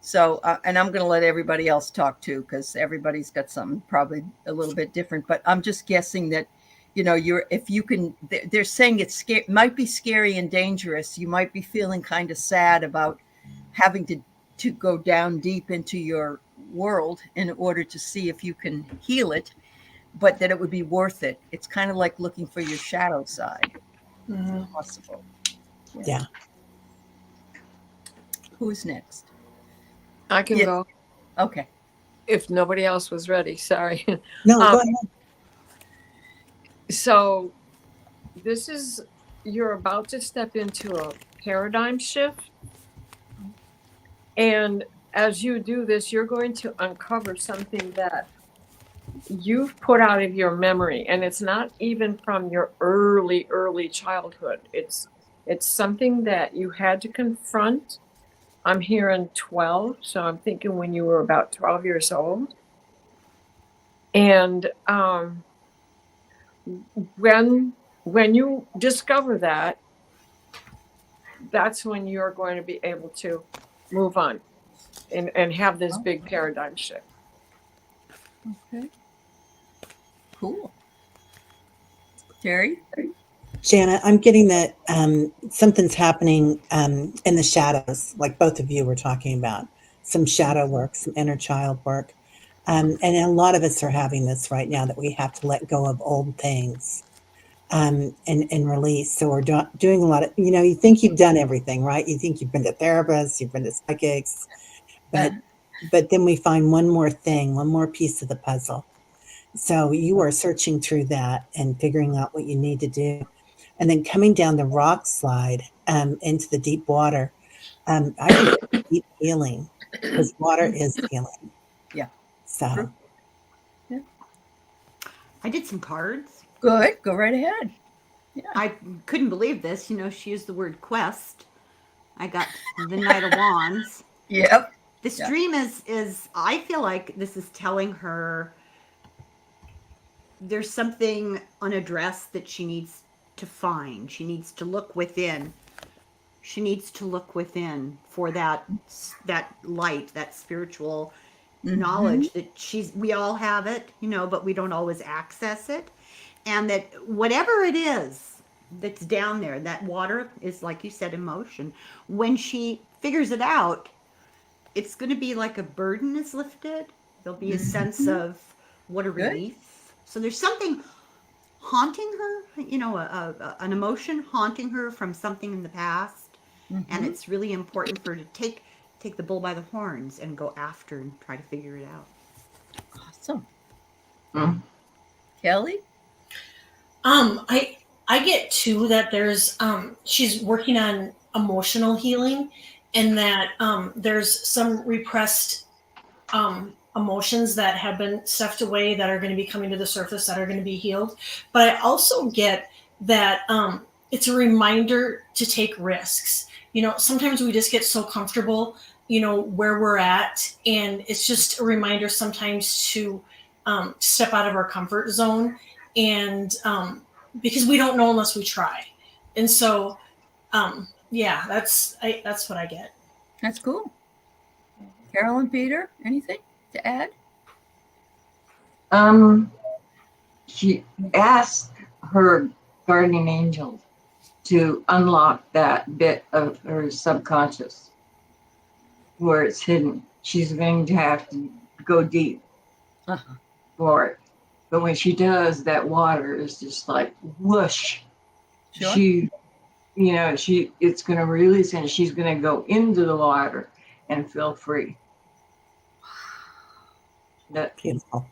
So, and I'm going to let everybody else talk too, because everybody's got something probably a little bit different. But I'm just guessing that, if you can, they're saying might be scary and dangerous. You might be feeling kind of sad about having to go down deep into your world in order to see if you can heal it, but that it would be worth it. It's kind of like looking for your shadow side.
Mhm.
Possible.
Yeah.
Who's next?
I can
Yeah.
go
Okay.
if nobody else was ready. Sorry.
No,
Um,
go ahead.
So you're about to step into a paradigm shift. And as you do this, you're going to uncover something that you've put out of your memory. And it's not even from your early childhood. It's something that you had to confront. I'm hearing 12, so I'm thinking when you were about 12 years old. And when you discover that, that's when you're going to be able to move on and have this big paradigm shift.
Okay. Cool. Terry?
Jana, I'm getting that something's happening in the shadows, like both of you were talking about. Some shadow work, some inner child work. And a lot of us are having this right now, that we have to let go of old things and release. So we're doing a lot of, you think you've done everything, right? You think you've been to therapists, you've been to psychics, but then we find one more thing, one more piece of the puzzle. So you are searching through that and figuring out what you need to do. And then coming down the rock slide into the deep water, I think it's deep healing, because water is healing.
Yeah.
So
I did some cards.
Good. Go right ahead.
I couldn't believe this. She used the word quest. I got the Knight of Wands.
Yep.
This
Yeah.
dream is I feel like this is telling her there's something unaddressed that she needs to find. She needs to look within. She needs to look within for that light, that spiritual knowledge that we all have it, but we don't always access it. And that whatever it is that's down there, that water is, like you said, emotion. When she figures it out, it's going to be like a burden is lifted. There'll be a sense of what a
Good.
relief. So there's something haunting her, an emotion haunting her from something in the past. And it's really important for her to take the bull by the horns and go after and try to figure it out.
Awesome.
Mm.
Kelly?
I get too that there's she's working on emotional healing, and that there's some repressed emotions that have been stuffed away that are going to be coming to the surface, that are going to be healed. But I also get that it's a reminder to take risks. Sometimes we just get so comfortable, where we're at, and it's just a reminder sometimes to step out of our comfort zone, and because we don't know unless we try. And so, yeah, that's what I get.
That's cool. Carol and Peter, anything to add?
She asked her guardian angel to unlock that bit of her subconscious where it's hidden. She's going to have to go deep for it. But when she does, that water is just like whoosh.
Sure.
It's going to release, and she's going to go into the water and feel free.
beautiful.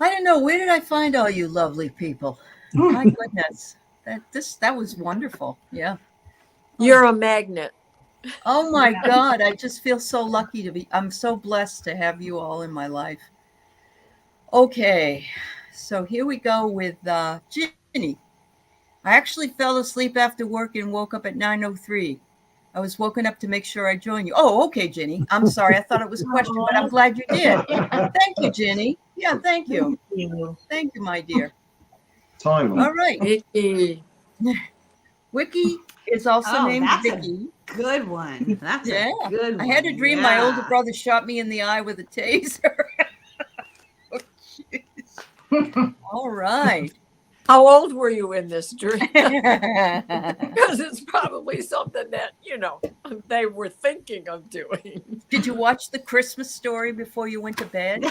I don't know. Where did I find all you lovely people? My goodness. That was wonderful. Yeah.
You're a magnet.
Oh my God. I just feel so lucky I'm so blessed to have you all in my life. Okay. So here we go with Ginny. I actually fell asleep after work and woke up at 9:03. I was woken up to make sure I joined you. Oh, okay, Ginny. I'm sorry. I thought it was a question, but I'm glad you did. Thank you, Ginny. Yeah, thank you. Thank you, my dear.
Timely.
All right.
Vicky.
Wiki is also named
that's
Vicky.
a good one. That's
Yeah.
a good one.
I had a dream my older
Yeah.
brother shot me in the eye with a taser. Oh, jeez. All right.
How old were you in this dream?
Did
Because it's probably something that, they were thinking of doing.
you watch The Christmas Story before you went to bed?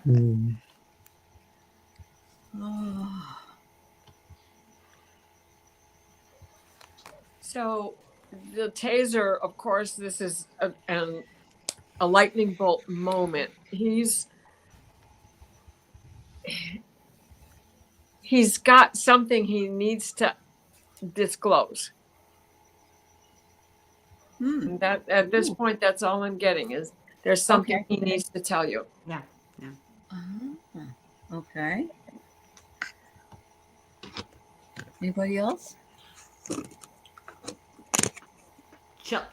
Mm.
Oh.
So the taser, of course, this is a lightning bolt moment. He's got something he needs to disclose. And that at this point, that's all I'm getting is there's something
Okay.
he needs to tell you.
Yeah.
Okay. Anybody else?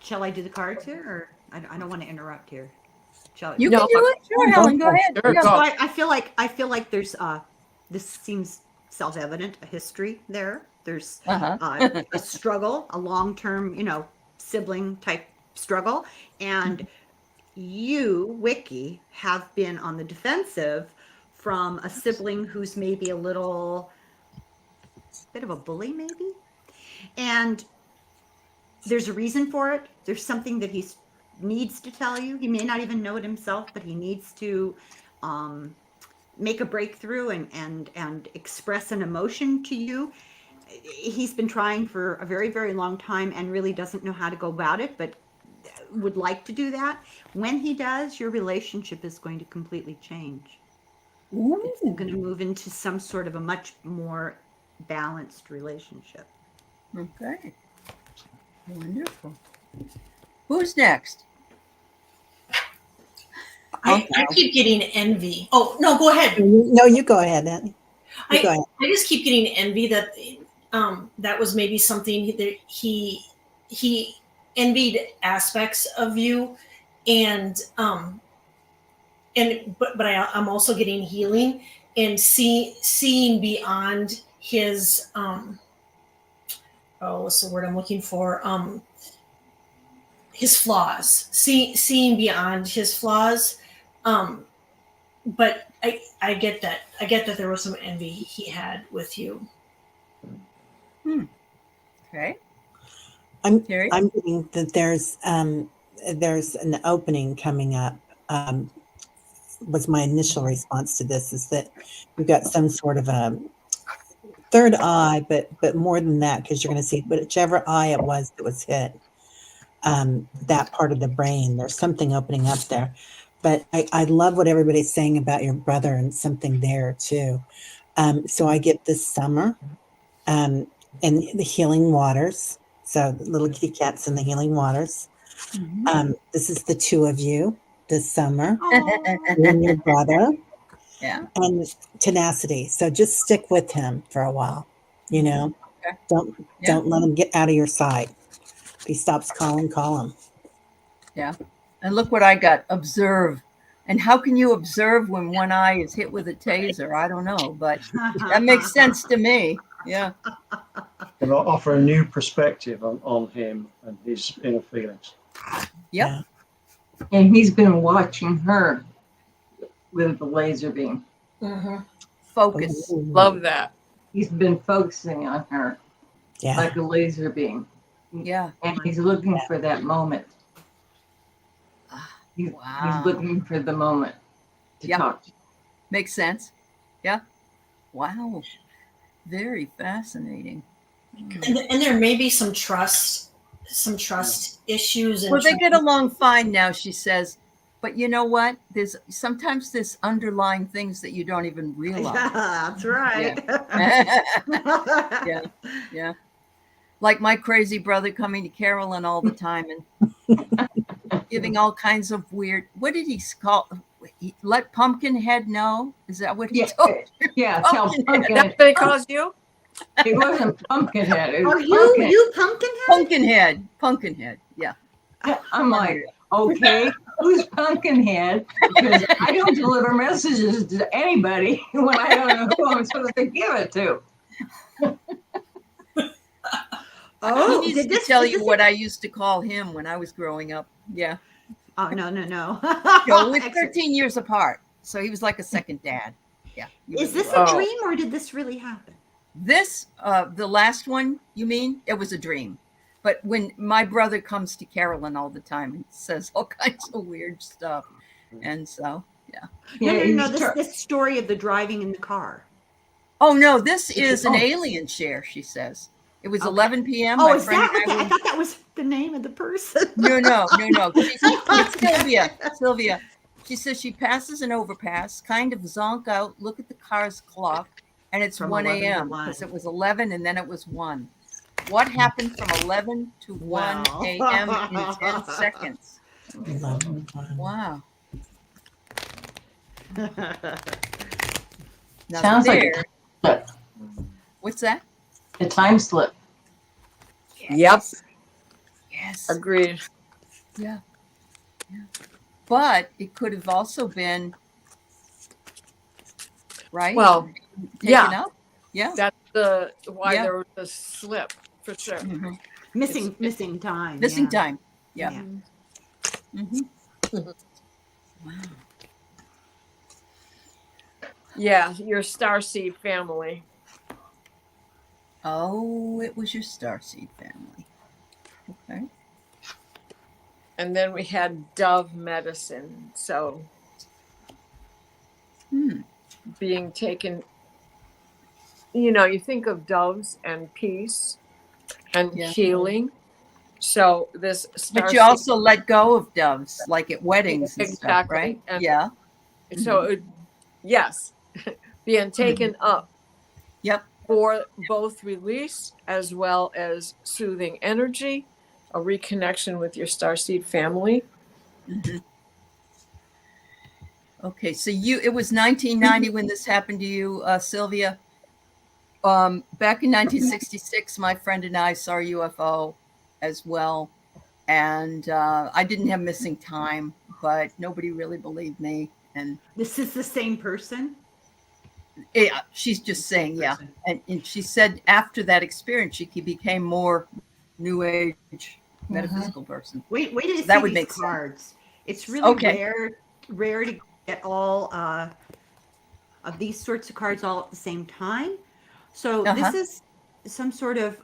Shall I do the cards here, or I don't want to interrupt here. Shall
You
No,
can do it. Sure,
go
Helen. Go
for it.
ahead.
Sure,
Yeah.
go.
So I feel like there's this seems self-evident, a history there. There's
Uh-huh.
a struggle, a long-term, sibling type struggle, and you, Wiki, have been on the defensive from a sibling who's maybe a little bit of a bully, maybe, and there's a reason for it. There's something that he needs to tell you. He may not even know it himself, but he needs to make a breakthrough and express an emotion to you. He's been trying for a very, very long time and really doesn't know how to go about it, but would like to do that. When he does, your relationship is going to completely change. It's
Ooh.
going to move into some sort of a much more balanced relationship.
Okay. Wonderful. Who's next?
I keep getting envy. Oh no, go ahead.
No, you go ahead, Annie. You go ahead.
I just keep getting envy that that was maybe something that he envied aspects of you, and but I'm also getting healing and seeing beyond his what's the word I'm looking for, his flaws, seeing beyond his flaws, but I get that there was some envy he had with you.
Okay.
I'm
Terry?
getting that there's an opening coming up. Was my initial response to this is that we've got some sort of a third eye, but more than that, because you're going to see whichever eye it was that was hit, that part of the brain, there's something opening up there. But I love what everybody's saying about your brother and something there too. So I get this summer and the healing waters. So the little kitty cats in the healing waters. This is the two of you this summer, you and your brother.
Yeah.
And tenacity. So just stick with him for a while.
Okay.
Don't let him get out of your sight. If he stops calling, call him.
Yeah. And look what I got. Observe. And how can you observe when one eye is hit with a taser? I don't know, but that makes sense to me. Yeah.
And I'll offer a new perspective on him and his inner feelings.
Yep.
Yeah.
And he's been watching her with the laser beam.
Mm-hmm.
Focus.
Ooh.
Love that.
He's been focusing on her
Yeah.
like a laser beam.
Yeah.
And he's looking for that moment. He's
Wow.
looking for the moment to
Yep.
talk to you.
Makes sense. Yeah. Wow. Very fascinating.
And there may be some trust issues. And
Well, they get along fine now, she says. But you know what? There's sometimes there's underlying things that you don't even realize.
That's right.
Yeah. Yeah. Like my crazy brother coming to Carolyn all the time and giving all kinds of weird, what did he call? Let Pumpkinhead know? Is that what he told you?
Yeah, tell Pumpkinhead.
That's what it calls you?
It wasn't Pumpkinhead. It was
Are
Pumpkin.
you Pumpkinhead?
Pumpkinhead. Pumpkinhead. Yeah.
I'm like, okay, who's Pumpkinhead? Because I don't deliver messages to anybody when I don't know who I'm supposed to give it to.
Oh,
he needs
did
to
this
tell
did
you
this
what I used to call him when I was growing up. Yeah.
Oh, no.
No, we're
Excellent.
13 years apart. So he was like a second dad. Yeah. He
Is
really
this
was.
a
Oh.
dream or did this really happen?
This, the last one, you mean? It was a dream. But when my brother comes to Carolyn all the time and says all kinds of weird stuff. And so, yeah.
No,
Yeah,
no,
you
no. This
start-
this story of the driving in the car.
Oh, no, this is an
Oh.
alien share, she says. It was
Okay.
11 p.m.
Oh,
My
is
friend
that what
and I
that? I
were-
thought that was the name of the person.
No. It's Sylvia. Sylvia. She says she passes an overpass, kind of zonk out, look at the car's clock, and it's
From
1
11 to
a.m.
1.
because it was 11 and then it was 1. What happened from 11 to 1
Wow.
a.m. in 10 seconds?
11.
Wow. Now
Sounds like
there,
But
what's that?
a time slip.
Yep.
Yes.
Agreed.
Yeah. But it could have also been, right?
Well,
Taken
yeah.
up? Yeah.
That's why
Yeah.
there was a slip for sure.
Mhm.
missing time.
Missing
yeah.
time. Yeah. Mm-hmm. Wow.
Yeah, your starseed family.
Oh, it was your starseed family. Okay.
And then we had dove medicine. So being taken, you think of doves and peace and
Yeah.
healing. So this
But you also let go of doves, like at weddings and stuff,
Exactly.
right?
And
Yeah.
so yes, being taken up
Yep.
for both release as well as soothing energy, a reconnection with your starseed family.
Mhm. Okay, so it was 1990 when this happened to you, Sylvia. Back in 1966, my friend and I saw a UFO as well, and I didn't have missing time, but nobody really believed me. And
This is the same person.
yeah, she's just saying, yeah. And she said after that experience, she became more New Age metaphysical person.
Wait till you
That
see
would
these
make sense.
cards. It's really
Okay.
rare to get all of these sorts of cards all at the same time. So
Uh-huh.
this is some sort of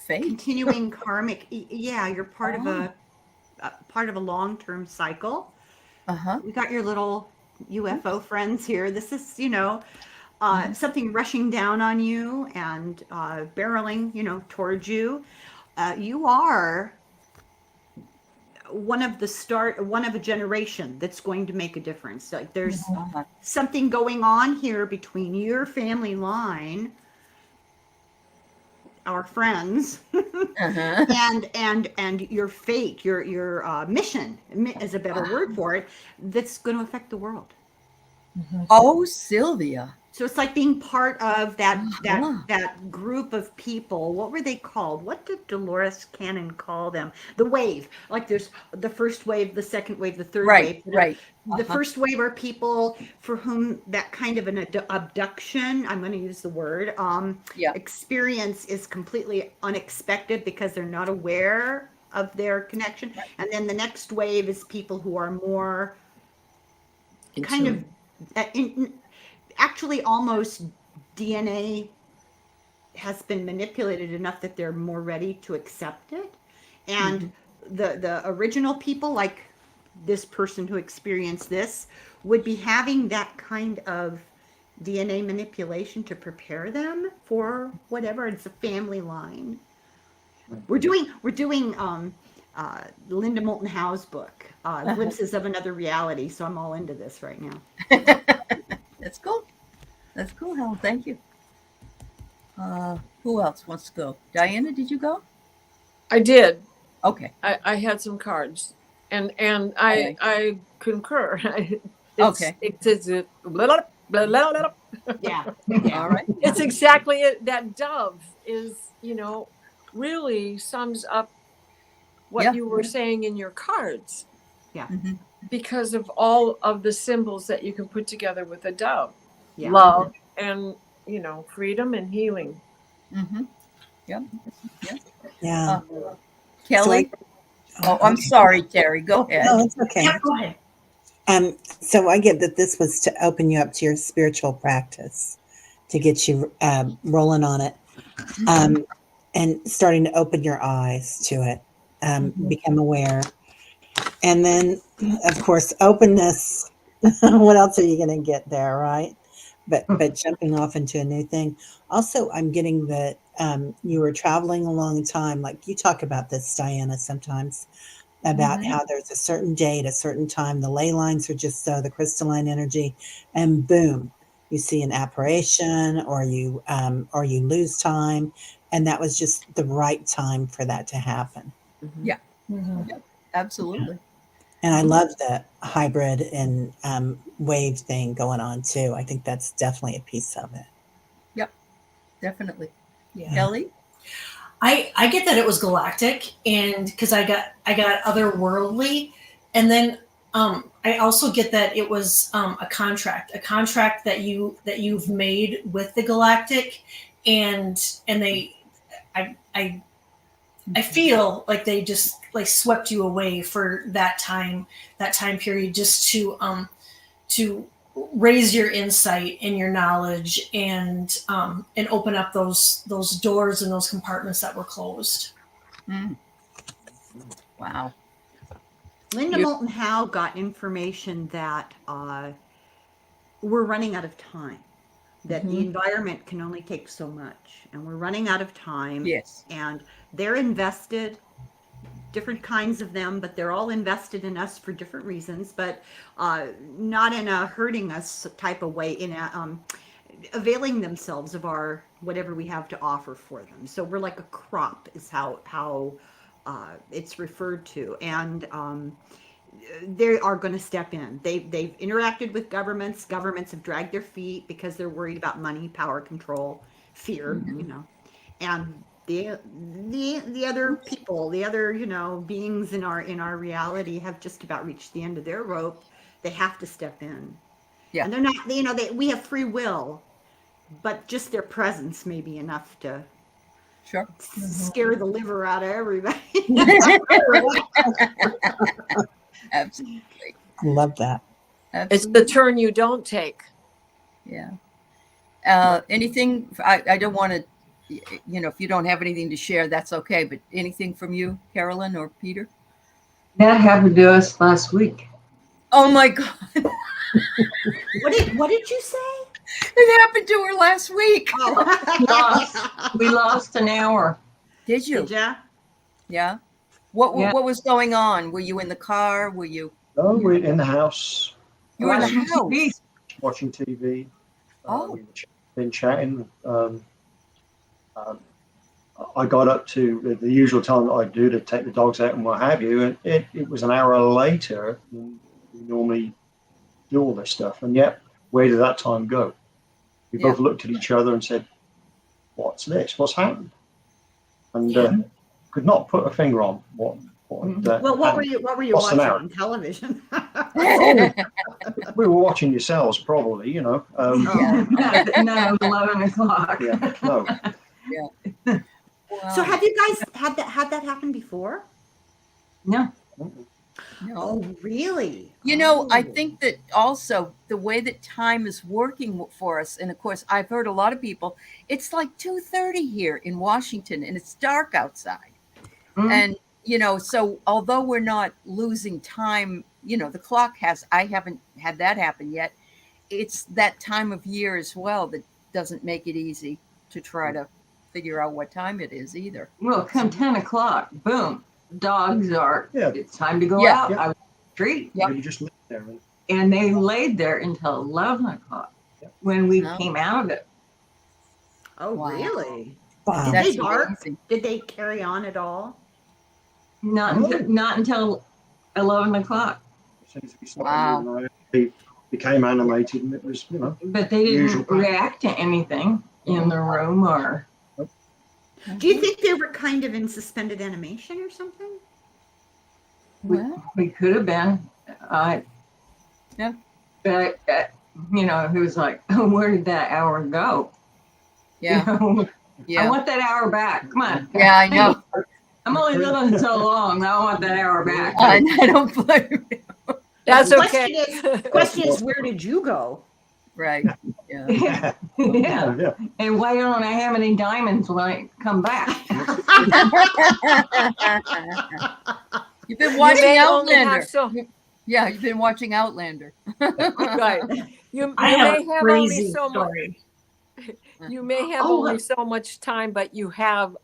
Fate.
continuing karmic. Yeah, you're part of
Oh.
part of a long-term cycle.
Uh-huh.
We got your little UFO friends here. This is, something rushing down on you and barreling, towards you. You are one of a generation that's going to make a difference. Like there's
Uh-huh.
something going on here between your family line, our friends,
Uh-huh.
and your fate, your mission is a better word for it. That's going to affect the world.
Oh, Sylvia.
So it's like being part of
Uh-huh.
that group of people. What were they called? What did Dolores Cannon call them? The wave. Like there's the first wave, the second wave, the third
Right,
wave.
right.
The
Uh-huh.
first wave are people for whom that kind of an abduction, I'm going to use the word,
Yeah.
experience is completely unexpected because they're not aware of their connection. And then the next wave is people who are more kind of actually almost DNA has been manipulated enough that they're more ready to accept it. And the original people, like this person who experienced this, would be having that kind of DNA manipulation to prepare them for whatever. It's a family line. We're doing Linda Moulton Howe's book, Glimpses of Another Reality. So I'm all into this right now.
That's cool. That's cool, Helen. Thank you. Who else wants to go? Diana, did you go?
I did.
Okay.
I had some cards, and
right.
I concur.
Okay.
It's blah, blah, blah, blah.
Yeah.
All right.
It's exactly it. That dove is, really sums up what
Yeah.
you were saying in your cards.
Yeah.
Mhm.
Because of all of the symbols that you can put together with a dove.
Yeah.
Love and freedom and healing.
Mm-hmm. Yep.
Yeah.
Kelly?
So
I'm sorry, Terry. Go ahead.
No, it's okay.
Yeah, go ahead.
So I get that this was to open you up to your spiritual practice, to get you rolling on it, and starting to open your eyes to it, become aware, and then, of course, openness. What else are you going to get there, right? But jumping off into a new thing. Also, I'm getting that you were traveling a long time. Like you talk about this, Diana, sometimes about how there's a certain date, a certain time, the ley lines are just so, the crystalline energy, and boom, you see an apparition, or you lose time, and that was just the right time for that to happen.
Yeah.
Mhm.
Yep. Absolutely.
And I love the hybrid and wave thing going on too. I think that's definitely a piece of it.
Yep. Definitely.
Yeah.
Kelly?
I get that it was galactic, and because I got otherworldly, and then I also get that it was a contract that you've made with the galactic, and they I feel like they just like swept you away for that time period, just to raise your insight and your knowledge, and open up those doors and those compartments that were closed.
Mm. Wow.
Linda Moulton Howe got information that we're running out of time, that the environment can only take so much, and we're running out of time.
Yes.
And they're invested, different kinds of them, but they're all invested in us for different reasons, but not in a hurting us type of way, in a availing themselves of our whatever we have to offer for them. So we're like a crop, is how it's referred to, and they are going to step in. They've interacted with governments. Governments have dragged their feet because they're worried about money, power, control, fear, and the other people, the other beings in our reality have just about reached the end of their rope. They have to step in,
Yeah.
and they're not. We have free will, but just their presence may be enough to
Sure.
scare the liver out of everybody.
Absolutely.
I love that.
It's the turn you don't take.
Yeah. Anything? I don't want to, if you don't have anything to share, that's okay. But anything from you, Carolyn or Peter?
That happened to us last week.
Oh my God.
What did you say?
It happened to her last week.
Oh.
We lost an hour.
Did you?
Did ya?
Yeah. What
Yeah.
what was going on? Were you in the car? Were you?
Oh, we're in the house
You were in the
Watching TV.
house.
watching TV.
Oh.
We've been chatting. I got up to the usual time that I do to take the dogs out and what have you, and it was an hour later than we normally do all this stuff. And yet, where did that time go? We both looked at each other and said, "What's this? What's happened?" And could not put a finger on what.
Well, what were you
Lost an
watching
hour.
on television?
We were watching yourselves, probably.
No, 11 o'clock.
Yeah. No.
Wow.
So have you guys had that happen before?
No.
No.
Oh, really?
I think that also the way that time is working for us, and of course, I've heard a lot of people, it's like 2:30 here in Washington and it's dark outside. And, so although we're not losing time, the clock I haven't had that happen yet. It's that time of year as well that doesn't make it easy to try to figure out what time it is either.
Well, come 10 o'clock, boom, dogs are,
Yeah.
it's time to go
Yeah.
out.
Yeah.
I was on the street.
Yep.
You just lived there.
And they laid there until 11 o'clock when we
No.
came out of it.
Oh,
Wow.
really?
Wow.
Did
That's
they bark?
amazing.
Did they carry on at all?
Not until 11 o'clock.
As soon as we started
Wow.
moving around, they became animated, and it was,
But they didn't
Usual.
react to anything in the room or.
Do you think they were kind of in suspended animation or something?
Well,
We could have been.
Yeah.
But, he was like, oh, where did that hour go?
Yeah.
I
Yeah.
want that hour back. Come on.
Yeah, I know.
I'm only living so long. I want that hour back.
I don't blame you.
That's
The
okay.
question is, where did you go?
Right. Yeah.
Yeah. Yeah.
Yeah.
And why don't I have any diamonds when I come back?
You've been
You
watching
may only have
Outlander.
so
Yeah, you've been watching Outlander.
right. You
I
you
have
may
a
have only
crazy
so much.
story.
You may have
Oh,
only
look.
so much time, but you have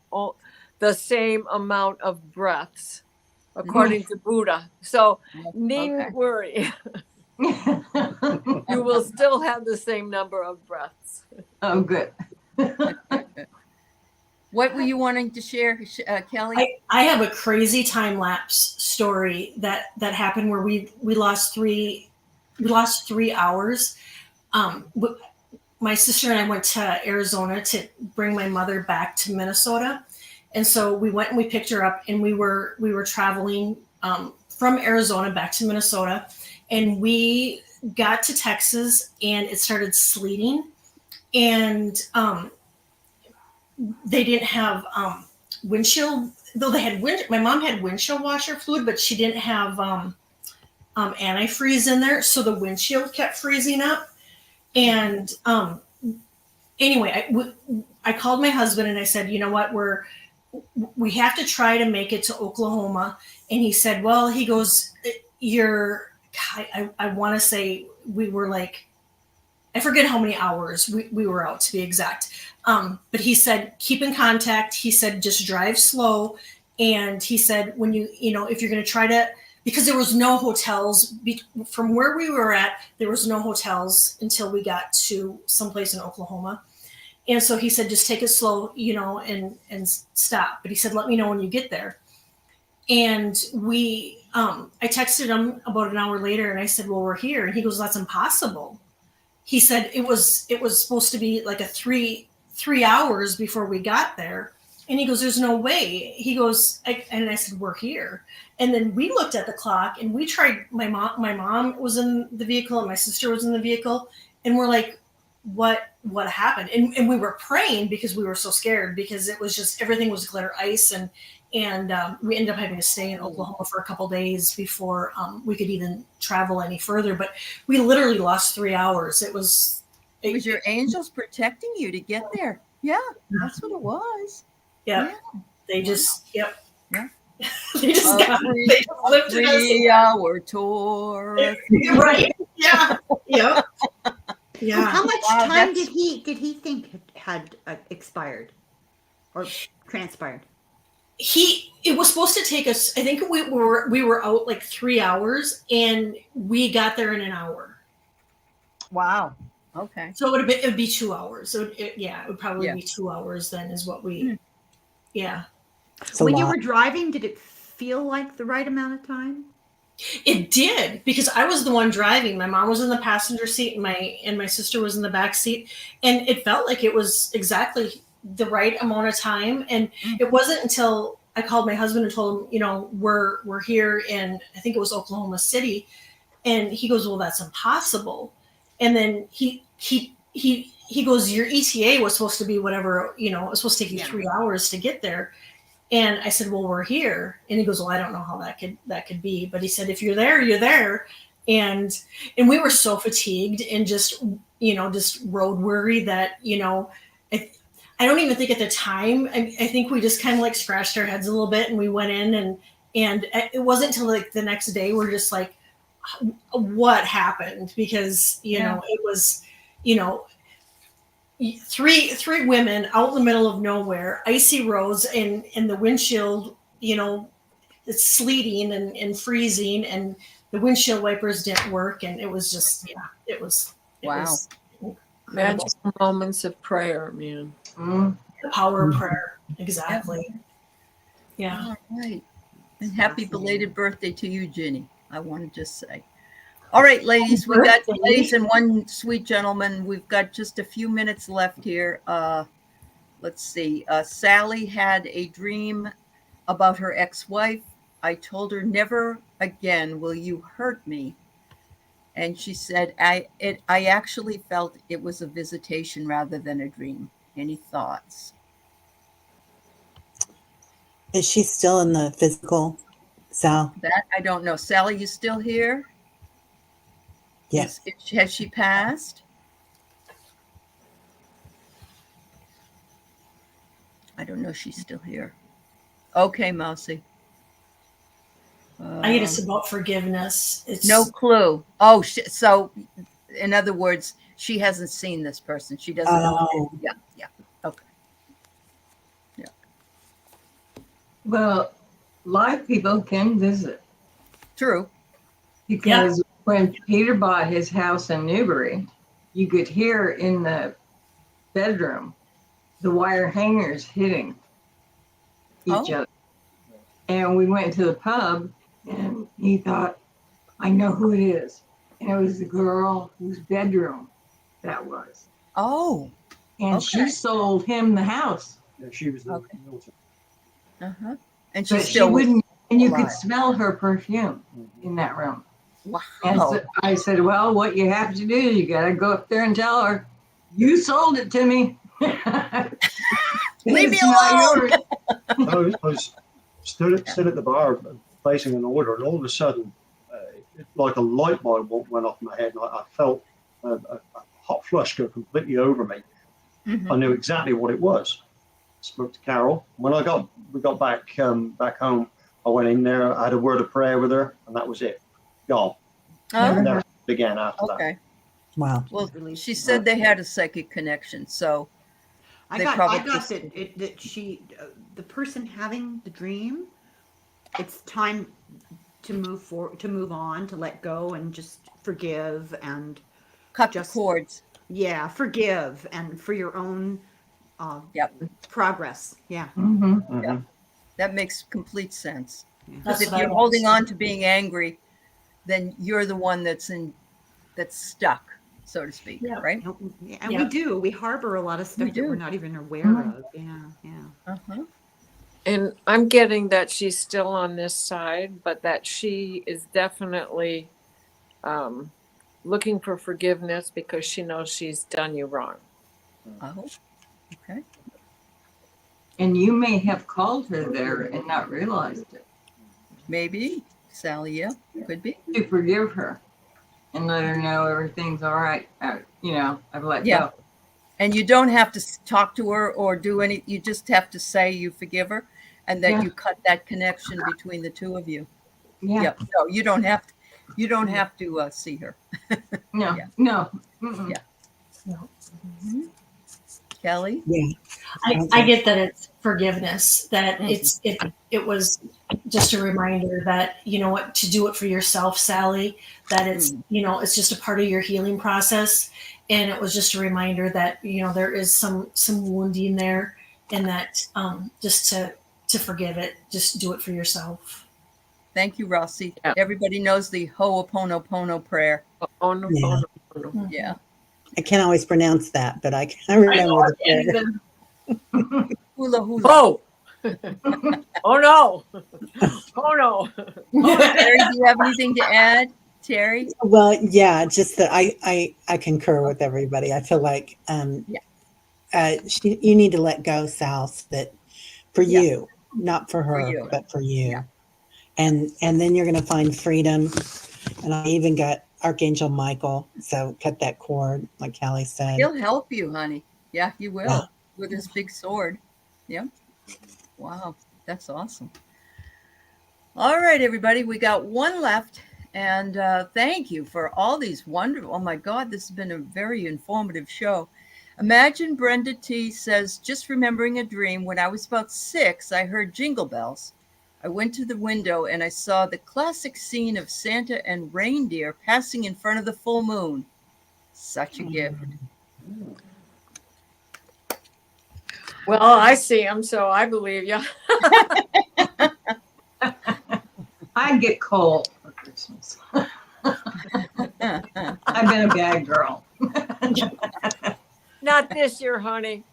the same amount of breaths, according to Buddha. So needn't
Okay.
worry. You will still have the same number of breaths.
Oh, good.
What were you wanting to share, Kelly?
I have a crazy time lapse story that happened where we lost 3 hours. My sister and I went to Arizona to bring my mother back to Minnesota, and so we went and we picked her up, and we were traveling from Arizona back to Minnesota, and we got to Texas, and it started sleeting, and they didn't have windshield, though they had my mom had windshield washer fluid, but she didn't have antifreeze in there, so the windshield kept freezing up. And anyway, I called my husband and I said, you know what, we have to try to make it to Oklahoma. And he said, well, he goes, I want to say we were like, I forget how many hours we were out, to be exact. But he said, keep in contact. He said, just drive slow. And he said, when if you're going to try to, because there was no hotels from where we were at, there was no hotels until we got to someplace in Oklahoma. And so he said, just take it slow, and stop. But he said, let me know when you get there. And I texted him about an hour later and I said, well, we're here. And he goes, that's impossible. He said it was supposed to be like a three hours before we got there. And he goes, there's no way. He goes, and I said, we're here. And then we looked at the clock and we tried, my mom was in the vehicle and my sister was in the vehicle. And we're like, what happened? And we were praying because we were so scared, because it was just, everything was glitter ice. And we ended up having to stay in Oklahoma for a couple days before we could even travel any further. But we literally lost 3 hours. It was
your angels protecting you to get there. Yeah, that's what it was.
Yeah. They just, yep. Yeah. They just
A
lifted us.
3-hour tour.
Right. Yeah. Yep. Yeah.
How much time did he think had expired or transpired?
It was supposed to take us, I think we were out like 3 hours and we got there in an hour.
Wow. Okay.
So it would be 2 hours. So it would probably be 2 hours then is what we, yeah.
When you were driving, did it feel like the right amount of time?
It did, because I was the one driving. My mom was in the passenger seat and my sister was in the back seat. And it felt like it was exactly the right amount of time. And it wasn't until I called my husband and told him, we're here in, I think it was Oklahoma City. And he goes, well, that's impossible. And then he goes, your ETA was supposed to be whatever, it was supposed to take you 3 hours to get there. And I said, well, we're here. And he goes, well, I don't know how that could be. But he said, if you're there, you're there. And we were so fatigued and just road weary that, I don't even think at the time, I think we just kind of like scratched our heads a little bit and we went in and it wasn't until like the next day, we're just like, what happened? Because, it was, three women out in the middle of nowhere, icy roads and the windshield, it's sleeting and freezing and the windshield wipers didn't work. And it was just, it was
Magical moments of prayer, man.
The power of prayer. Exactly. Yeah.
All right. And happy belated birthday to you, Ginny. I want to just say. All right, ladies, we got ladies and one sweet gentleman. We've got just a few minutes left here. Let's see. Sally had a dream about her ex-wife. I told her, never again will you hurt me. And she said, I actually felt it was a visitation rather than a dream. Any thoughts?
Is she still in the physical, Sal?
That I don't know. Sally, you still here?
Yes.
Has she passed? I don't know if she's still here. Okay, Mousy.
I get it's about forgiveness. It's
No clue. Oh, so in other words, she hasn't seen this person. She doesn't know.
Oh.
Yeah, yeah. Okay. Yeah.
Well, live people can visit
True.
because when Peter bought his house in Newbury, you could hear in the bedroom the wire hangers hitting each other. And we went to the pub and he thought, I know who it is. And it was the girl whose bedroom that was.
Oh.
And
Okay.
she sold him the house.
Yeah, she was the
Okay.
realtor.
Uh-huh. And
But
she's
she
still
wouldn't, and you
alive.
could smell her perfume
Mhm.
in that room.
Wow.
And so I said, well, what you have to do, you got to go up there and tell her, you sold it to me.
Leave me
It's not
alone.
yours.
I was stood at the bar placing an order, and all of a sudden, like a light bulb went off my head, and I felt a hot flush go completely over me.
Mhm.
I knew exactly what it was. Spoke to Carol. When we got back home, I went in there, I had a word of prayer with her, and that was it. Gone.
Oh,
Never again after that.
okay.
Wow.
Well,
Really-
she said they had a psychic connection, so
I
They
got
probably
that
just-
that she the person having the dream, it's time to move on, to let go and just forgive and
cut
Just-
the cords.
forgive and for your own
Yep.
progress. Yeah.
Mm-hmm.
Mhm.
That makes complete sense.
Yeah.
Because
That's
if
what I
you're
want
holding
to
on
see.
to being angry, then you're the one that's stuck, so to speak,
Yeah.
right?
And
Yeah.
we do. We harbor a lot of stuff
We
that we're
do.
not even aware
Mhm.
of. Yeah. Yeah.
Uh-huh.
And I'm getting that she's still on this side, but that she is definitely looking for forgiveness because she knows she's done you wrong.
Oh, okay.
And you may have called her there and not realized it.
Maybe, Sally, yeah, could be.
To forgive her and let her know everything's all right. I've let
Yeah.
go.
And you don't have to talk to her or do any, you just have to say you forgive her and that
Yeah.
you cut that connection between the two of you.
Yeah.
Yep. No, you don't have to see her.
No.
Yeah.
No. Mm-mm.
Yeah.
No.
Mhm. Kelly?
Yeah.
I get that it's forgiveness, that
Mhm.
it was just a reminder that, you know what, to do it for yourself, Sally, that it's, it's just a part of your healing process. And it was just a reminder that, there is some wounding there, and that just to forgive it, just do it for yourself.
Thank you, Rossi.
Yeah.
Everybody knows the Ho'oponopono prayer.
Oh no,
Yeah.
oh, no, oh, no.
Yeah.
I can't always pronounce that, but I remember the prayer.
Hula hula.
Oh, oh no, oh no.
Terry, do you have anything to add? Terry?
Well, yeah, just that I concur with everybody. I feel like you need to let go, Sal, so that for
Yeah.
you, not for her,
you.
but for you.
Yeah.
And then you're going to find freedom. And I even got Archangel Michael, so cut that cord, like Callie said.
He'll help you, honey. Yeah, he will.
Yeah.
With his big sword. Yeah. Wow. That's awesome. All right, everybody. We got one left. And thank you for all these wonderful. Oh my God, this has been a very informative show. Imagine Brenda T says, just remembering a dream. When I was about 6, I heard jingle bells. I went to the window and I saw the classic scene of Santa and reindeer passing in front of the full moon. Such a gift.
Well, I see him, so I believe you.
I get coal for Christmas. I've been a bad girl.
Not this year, honey.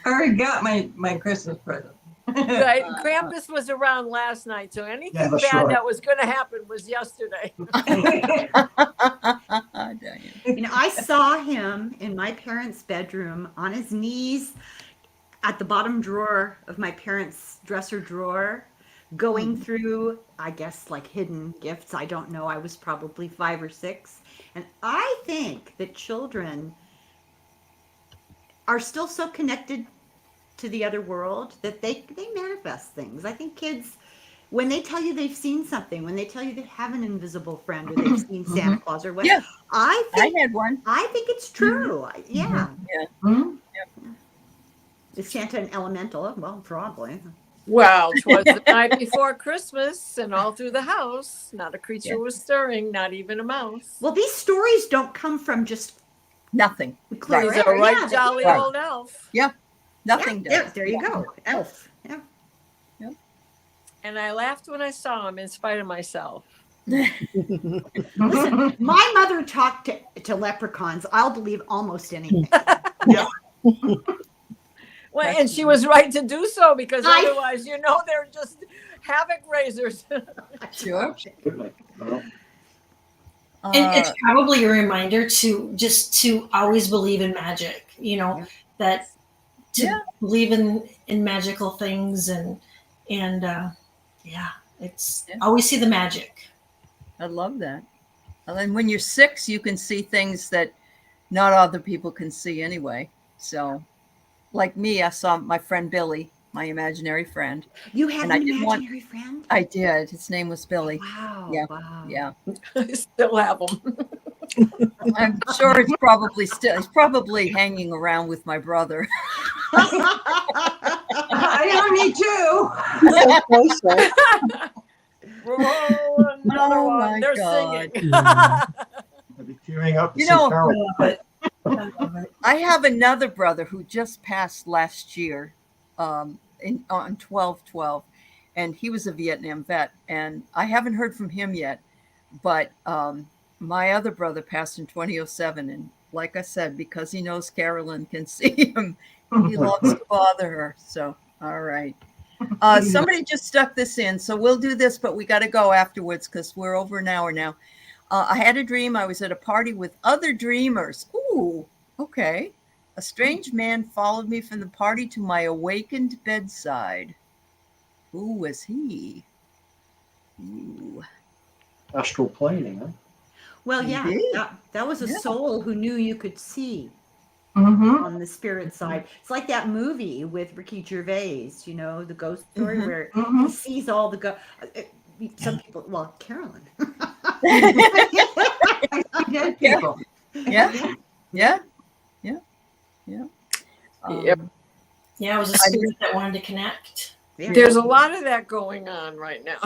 I already got my Christmas present.
Right. Krampus was around last night, so anything
Yeah,
bad
that's right.
that was going to happen was yesterday.
Don't Diane.
I saw him in my parents' bedroom on his knees at the bottom drawer of my parents' dresser drawer, going through, I guess, like hidden gifts. I don't know. I was probably 5 or 6. And I think that children are still so connected to the other world that they manifest things. I think kids, when they tell you they've seen something, when they tell you they have an invisible friend or they've seen Santa Claus or what,
Yeah,
I
I
think
had one.
I think it's true. Yeah.
Mhm.
Is Santa an elemental? Well, probably.
Well, 'twas the night before Christmas, and all through the house, not a creature
Yeah.
was stirring, not even a mouse.
Well, these stories don't come from just
Nothing.
clear
He's
air.
a right
Yeah,
jolly
Right.
old elf.
Nothing
yeah,
does.
there you go. Elf. Yeah.
And I laughed when I saw him in spite of myself.
Listen, my mother talked to leprechauns. I'll believe almost anything.
Well,
That's
and she was right to do so, because
I-
otherwise, they're just havoc raisers.
Sure.
Absolutely. Well,
And it's probably a reminder to always believe in magic,
Yeah.
that to
Yeah.
believe in magical things and yeah, it's
Yeah.
always see the magic.
I love that. And then when you're 6, you can see things that not other people can see anyway. So, like me, I saw my friend Billy, my imaginary friend.
You have
And
an
I didn't want-
imaginary friend?
I did. His name was Billy.
Wow.
Yeah.
Wow.
Yeah.
I still have them.
I'm sure he's probably hanging around with my brother.
I don't need to.
So closer.
Roll another
Oh
one.
my
They're
God.
singing.
I'll be queuing up to
You
see
know-
Carol.
I love it.
I have another brother who just passed last year, on 12/12, and he was a Vietnam vet, and I haven't heard from him yet. But my other brother passed in 2007, and like I said, because he knows Carolyn can see him, he loves to bother her. So, all right. Somebody just stuck this in, so we'll do this, but we got to go afterwards because we're over an hour now. I had a dream. I was at a party with other dreamers. Ooh, okay. A strange man followed me from the party to my awakened bedside. Who was he? Ooh.
Astral planing, huh?
Well, yeah,
Indeed.
that was a
Yeah.
soul who knew you could see
Mm-hmm.
on the spirit side. It's like that movie with Ricky Gervais, the ghost story
Mhm.
where
Mm-hmm.
he sees all the some people, well, Carolyn.
Dead people.
Yeah. Yeah.
Yep.
Yeah, it was a spirit that wanted to connect.
There's a lot of that going on right now.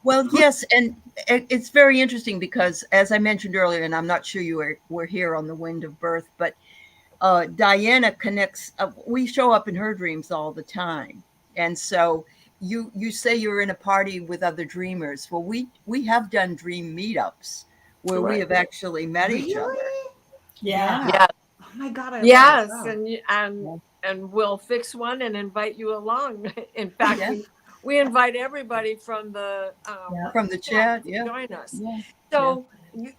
Well, yes, and it's very interesting because, as I mentioned earlier, and I'm not sure you were here on the Wind of Birth, but Diana connects. We show up in her dreams all the time, and so you say you're in a party with other dreamers. Well, we have done dream meetups where we
Right.
have actually met each other.
Really?
Yeah.
Yeah.
Oh my God! I
Yes,
love that.
and we'll fix one and invite you along. In fact,
Yeah.
we invite everybody from the
From the chat,
to
yeah.
join us.
Yeah.
So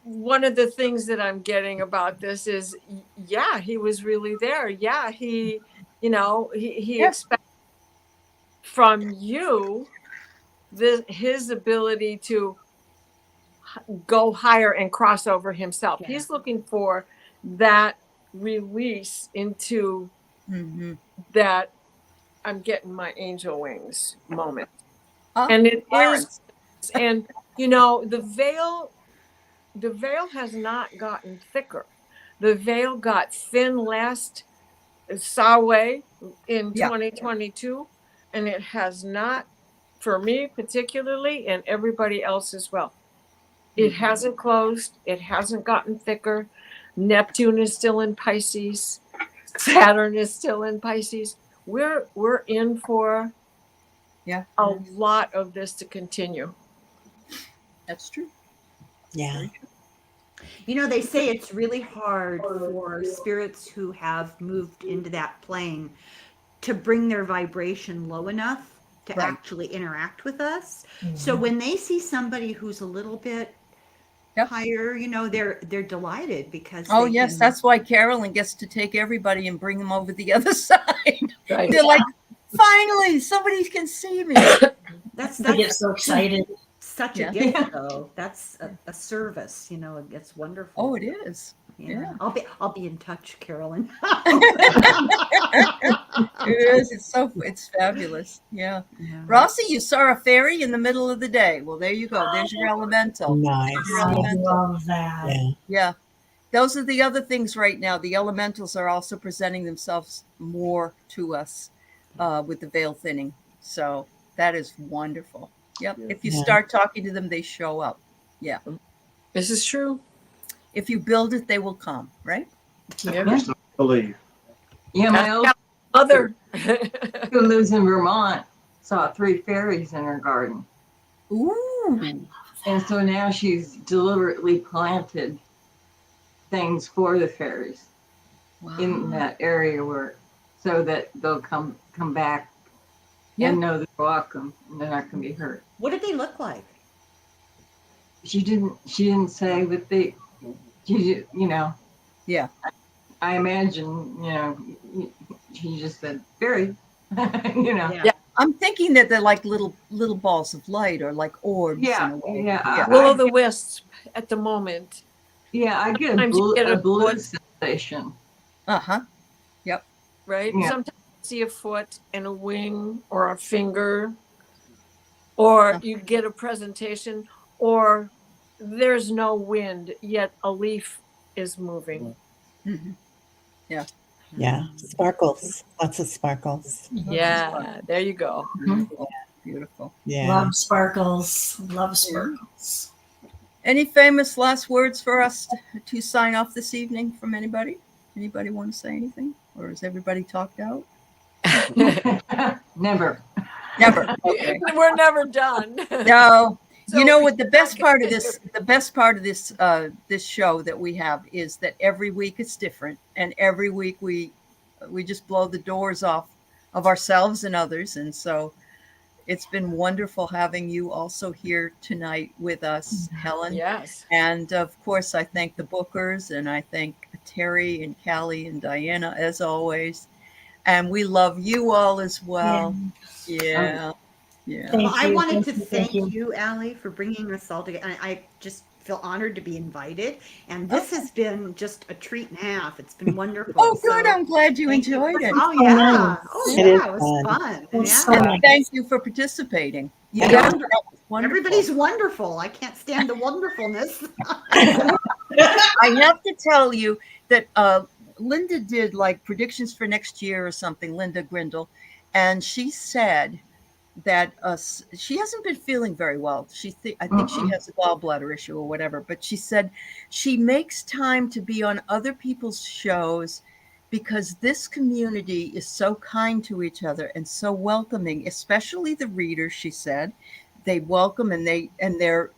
one of the things that I'm getting about this is, yeah, he was really there. Yeah, he
Yeah.
expects from you his ability to go higher and cross over himself.
Yeah.
He's looking for that release into
Mhm.
that I'm getting my angel wings moment.
Ah,
And it
Clarence.
is, and the veil has not gotten thicker. The veil got thin last Sawe in
Yeah.
2022, and it has not, for me particularly, and everybody else as well. It hasn't closed. It hasn't gotten thicker. Neptune is still in Pisces. Saturn is still in Pisces. We're in for
Yeah.
a lot of this to continue.
That's true.
Yeah.
They say it's really hard for spirits who have moved into that plane to bring their vibration low enough to
Right.
actually interact with us. So when they see somebody who's a little bit
Yep.
higher, they're delighted because
Oh
they
yes,
can-
that's why Carolyn gets to take everybody and bring them over the other side.
Right.
They're like, finally, somebody can see me.
that's
I get so excited.
such
Yeah.
a gift though. That's a service, it's wonderful.
Oh, it is. Yeah.
I'll be in touch, Carolyn.
It is. It's fabulous. Yeah.
Yeah.
Rossi, you saw a fairy in the middle of the day. Well, there you go. There's your elemental.
Nice.
Your
I
elemental.
love that.
Yeah.
Yeah. Those are the other things right now. The elementals are also presenting themselves more to us with the veil thinning. So that is wonderful. Yep.
Yeah.
If you
Yeah.
start talking to them, they show up. Yeah.
This is true.
If you build it, they will come, right?
Yep.
Yeah.
I believe.
Yeah, my old
Mother.
who lives in Vermont saw 3 fairies in her garden.
Ooh.
And so now she's deliberately planted things for the fairies
Wow.
in that area so that they'll come back
Yeah.
and know they're welcome and they're not going to be hurt.
What did they look like?
She didn't say, but
Yeah.
I imagine, she just said fairy,
Yeah.
I'm thinking that they're like little balls of light or like orbs.
Yeah,
in a way.
yeah.
Will o' the wisp at the moment.
Yeah, I get
Sometimes you get
a
a
blue
foot.
sensation.
Uh-huh.
Right?
Yeah.
Sometimes you see a foot and a wing or a finger, or you get a presentation, or there's no wind, yet a leaf is moving.
Mm-hmm. Yeah.
Yeah. Sparkles. Lots of sparkles.
Yeah, there you go.
Beautiful. Beautiful.
Yeah.
Love sparkles. Love sparkles.
Any famous last words for us to sign off this evening from anybody? Anybody want to say anything? Or is everybody talked out?
Never.
Never. Okay.
We're never done.
No.
So
You know
we-
what the best part of this this show that we have is that every week it's different, and every week we just blow the doors off of ourselves and others. And so it's been wonderful having you also here tonight with us, Helen.
Yes.
And of course, I thank the bookers, and I thank Terry and Callie and Diana as always. And we love you all as well. Yeah. Yeah.
Thank
Well, I
you,
wanted to
thank you.
thank you, Aley, for bringing us all together. I just feel honored to be invited, and this has been just a treat and a half. It's been wonderful.
Oh, good.
So
I'm glad you
thank
enjoyed
for-
it.
Oh yeah. Oh
It
yeah.
is
It was fun.
It's
Yeah.
so
And
nice.
thank you for participating.
Yeah.
That was wonderful.
Everybody's wonderful. I can't stand the wonderfulness.
I have to tell you that Linda did like predictions for next year or something, Linda Grindle, and she said that she hasn't been feeling very well. I think she has a gallbladder issue or whatever, but she said she makes time to be on other people's shows because this community is so kind to each other and so welcoming, especially the readers. She said they welcome and they're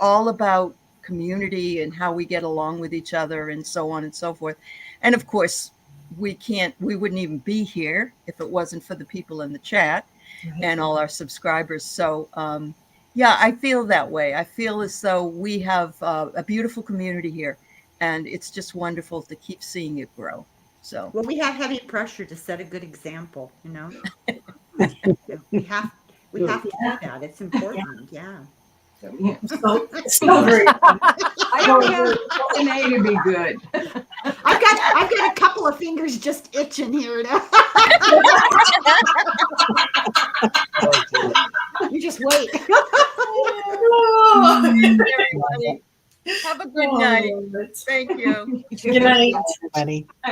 all about community and how we get along with each other and so on and so forth. And of course, we wouldn't even be here if it wasn't for the people in the chat and all our subscribers. So yeah, I feel that way. I feel as though we have a beautiful community here, and it's just wonderful to keep seeing it grow. So
Well, we have heavy pressure to set a good example. we have to do that. It's important. Yeah.
Yeah.
So very fun.
I don't have an A to be good.
I've got a couple of fingers just itching here. You just wait.
everybody, have a good night.
Oh,
Thank you.
Good night.
Everybody.